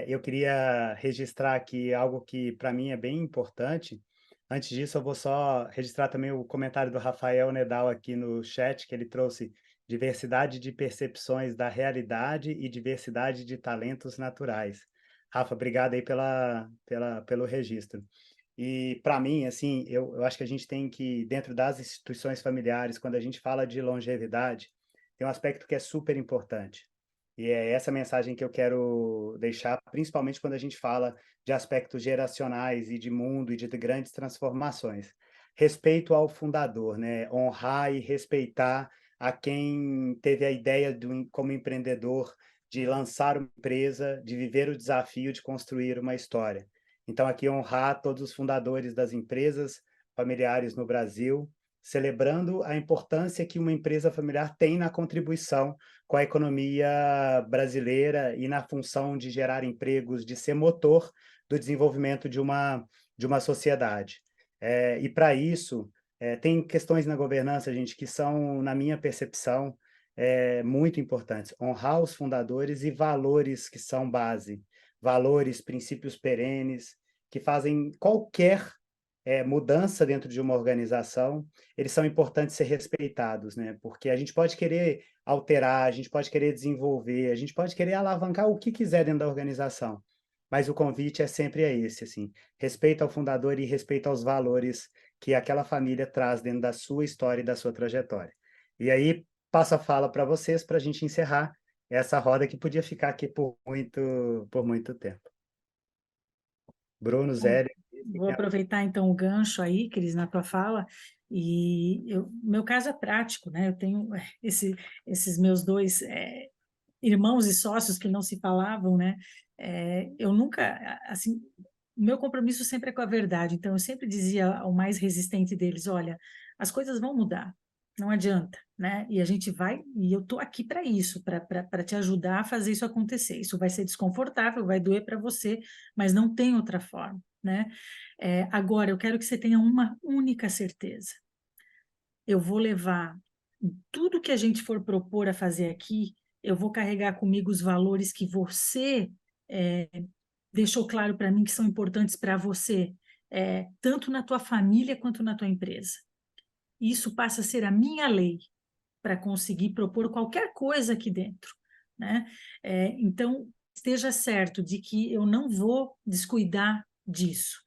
Eu queria registrar aqui algo que para mim é bem importante. Antes disso, eu vou só registrar também o comentário do Rafael Nedal aqui no chat, que ele trouxe diversidade de percepções da realidade e diversidade de talentos naturais. Rafa, obrigado aí pelo registro. E, para mim, assim, eu acho que a gente tem que, dentro das instituições familiares, quando a gente fala de longevidade, tem um aspecto que é super importante. E é essa mensagem que eu quero deixar, principalmente quando a gente fala de aspectos geracionais e de mundo e de grandes transformações. respeito ao fundador, né? Honrar e respeitar a quem teve a ideia como empreendedor de lançar uma empresa, de viver o desafio de construir uma história. Então, aqui honrar todos os fundadores das empresas familiares no Brasil, celebrando a importância que uma empresa familiar tem na contribuição com a economia brasileira e na função de gerar empregos, de ser motor do desenvolvimento de uma sociedade. E para isso, tem questões na governança, gente, que são, na minha percepção, muito importantes. Honrar os fundadores e valores que são base, valores, princípios perenes, que fazem qualquer mudança dentro de uma organização, eles são importantes ser respeitados, né? Porque a gente pode querer alterar, a gente pode querer desenvolver, a gente pode querer alavancar o que quiser dentro da organização, mas o convite é sempre esse, assim, respeito ao fundador e respeito aos valores que aquela família traz dentro da sua história e da sua trajetória. E aí, passo a fala para vocês, para a gente encerrar essa roda que podia ficar aqui por muito tempo. Bruno, Zélia. Vou aproveitar então o gancho aí, Cris, na tua fala, e meu caso é prático, né? Eu tenho esses meus dois irmãos e sócios que não se falavam, né? Eu nunca, assim, o meu compromisso sempre é com a verdade, então eu sempre dizia ao mais resistente deles, olha, as coisas vão mudar, não adianta, né? E a gente vai, e eu tô aqui para isso, para te ajudar a fazer isso acontecer. Isso vai ser desconfortável, vai doer para você, mas não tem outra forma, né? Agora, eu quero que você tenha uma única certeza. Eu vou levar tudo que a gente for propor a fazer aqui, eu vou carregar comigo os valores que você deixou claro para mim que são importantes para você, tanto na tua família quanto na tua empresa. Isso passa a ser a minha lei para conseguir propor qualquer coisa aqui dentro, né? Então, esteja certo de que eu não vou descuidar disso.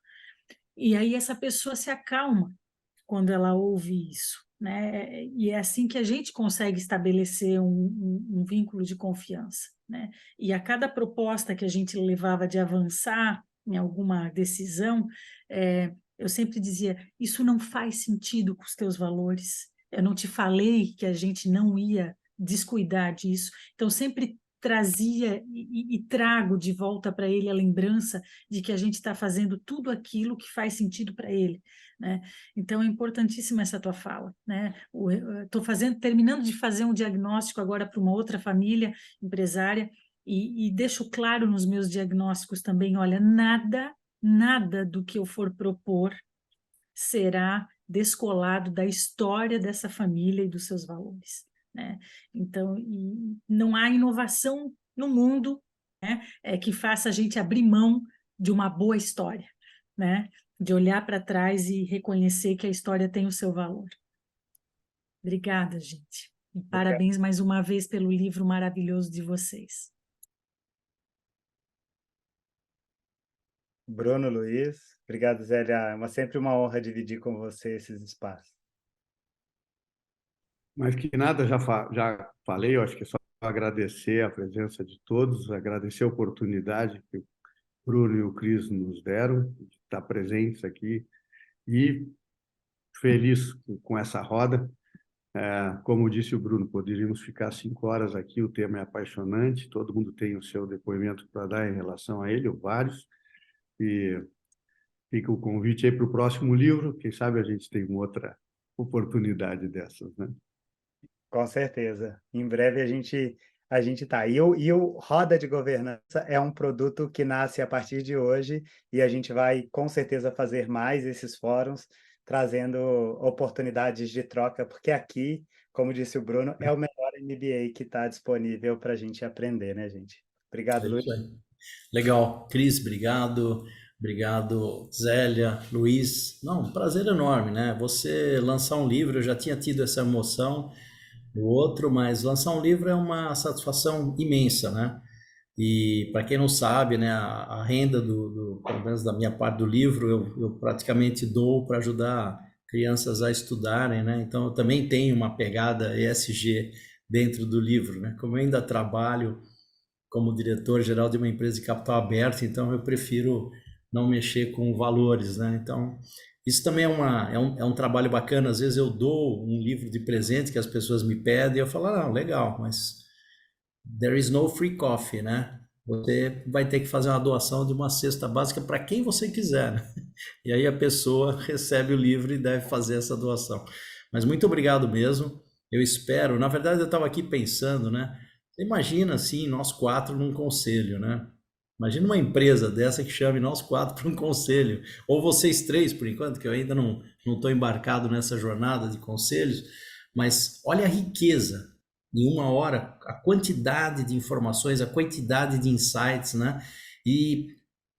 E aí essa pessoa se acalma quando ela ouve isso, né? E é assim que a gente consegue estabelecer um vínculo de confiança, né? E a cada proposta que a gente levava de avançar em alguma decisão, eu sempre dizia, isso não faz sentido com os teus valores. Eu não te falei que a gente não ia descuidar disso. Então, sempre trazia e trago de volta para ele a lembrança de que a gente está fazendo tudo aquilo que faz sentido para ele, né? Então, é importantíssima essa tua fala, né? Estou terminando de fazer um diagnóstico agora para uma outra família empresária e deixo claro nos meus diagnósticos também, olha, nada do que eu for propor será descolado da história dessa família e dos seus valores, né? Então, não há inovação no mundo, né, que faça a gente abrir mão de uma boa história, né? De olhar para trás e reconhecer que a história tem o seu valor. Obrigada, gente. E parabéns mais uma vez pelo livro maravilhoso de vocês. Bruno, Luiz, obrigado, Zélia. Sempre uma honra dividir com você esses espaços. Mais que nada, já falei, eu acho que é só agradecer a presença de todos, agradecer a oportunidade que o Bruno e o Cris nos deram de estar presentes aqui e feliz com essa roda. Como disse o Bruno, poderíamos ficar 5 horas aqui, o tema é apaixonante, todo mundo tem o seu depoimento para dar em relação a ele, ou vários, e fica o convite aí para o próximo livro, quem sabe a gente tem uma outra oportunidade dessas, né? Com certeza. Em breve a gente tá. E o Roda de Governança é um produto que nasce a partir de hoje e a gente vai com certeza fazer mais esses fóruns, trazendo oportunidades de troca, porque aqui, como disse o Bruno, é o melhor MBA que está disponível para a gente aprender, né, gente? Obrigado, Luiz. Isso aí. Legal. Cris, obrigado. Obrigado, Zélia, Luiz. Não, um prazer enorme, né? Você lançar um livro, eu já tinha tido essa emoção no outro, mas lançar um livro é uma satisfação imensa, né? E para quem não sabe, né, a renda pelo menos da minha parte do livro, eu praticamente dou para ajudar crianças a estudarem, né? Então eu também tenho uma pegada ESG dentro do livro, né? Como eu ainda trabalho como diretor-geral de uma empresa de capital aberto, então eu prefiro não mexer com valores, né? Então, Isso também é um trabalho bacana. Às vezes eu dou um livro de presente que as pessoas me pedem e eu falo, ah, não, legal, mas there is no free coffee, né? Você vai ter que fazer uma doação de uma cesta básica para quem você quiser, né? E aí a pessoa recebe o livro e deve fazer essa doação. Mas muito obrigado mesmo. Eu espero, na verdade eu estava aqui pensando, né? Você imagina assim, nós quatro num conselho, né? Imagina uma empresa dessa que chame nós quatro para um conselho, ou vocês três, por enquanto, que eu ainda não estou embarcado nessa jornada de conselhos, mas olha a riqueza em uma hora, a quantidade de informações, a quantidade de insights, né? E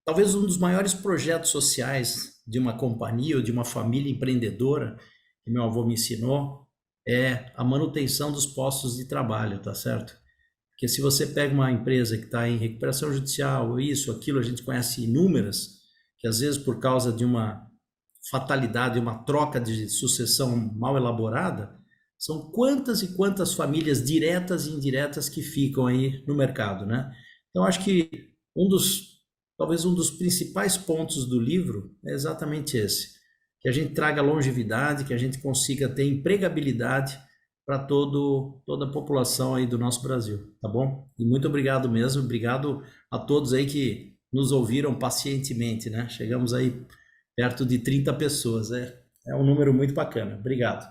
talvez um dos maiores projetos sociais de uma companhia ou de uma família empreendedora, que meu avô me ensinou, é a manutenção dos postos de trabalho, tá certo? Porque se você pega uma empresa que está em recuperação judicial, isso, aquilo, a gente conhece inúmeras, que às vezes por causa de uma fatalidade, uma troca de sucessão mal elaborada, são quantas e quantas famílias diretas e indiretas que ficam aí no mercado, né? Então, acho que talvez um dos principais pontos do livro é exatamente esse, que a gente traga longevidade, que a gente consiga ter empregabilidade para toda a população aí do nosso Brasil, tá bom? E muito obrigado mesmo, obrigado a todos aí que nos ouviram pacientemente, né? Chegamos aí perto de 30 pessoas, é um número muito bacana. Obrigado.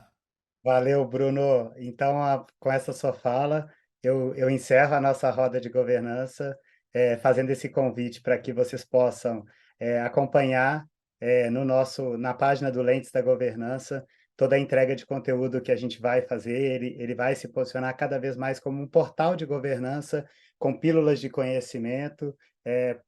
Valeu, Bruno. Então, com essa sua fala, eu encerro a nossa roda de governança, fazendo esse convite para que vocês possam acompanhar na página do Lentes da Governança toda a entrega de conteúdo que a gente vai fazer. Ele vai se posicionar cada vez mais como um portal de governança com pílulas de conhecimento,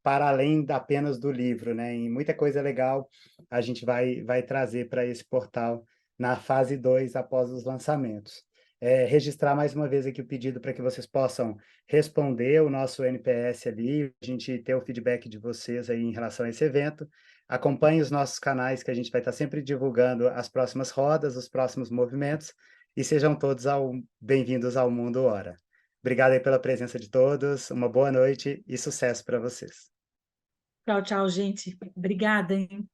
para além apenas do livro, né? E muita coisa legal a gente vai trazer para esse portal na fase 2 após os lançamentos. Registrar mais uma vez aqui o pedido para que vocês possam responder o nosso NPS ali, a gente ter o feedback de vocês aí em relação a esse evento. Acompanhe os nossos canais, que a gente vai estar sempre divulgando as próximas rodas, os próximos movimentos, e sejam todos bem-vindos ao Mundo Hora. Obrigado aí pela presença de todos, uma boa noite e sucesso para vocês. Tchau, tchau, gente. Obrigada, hein?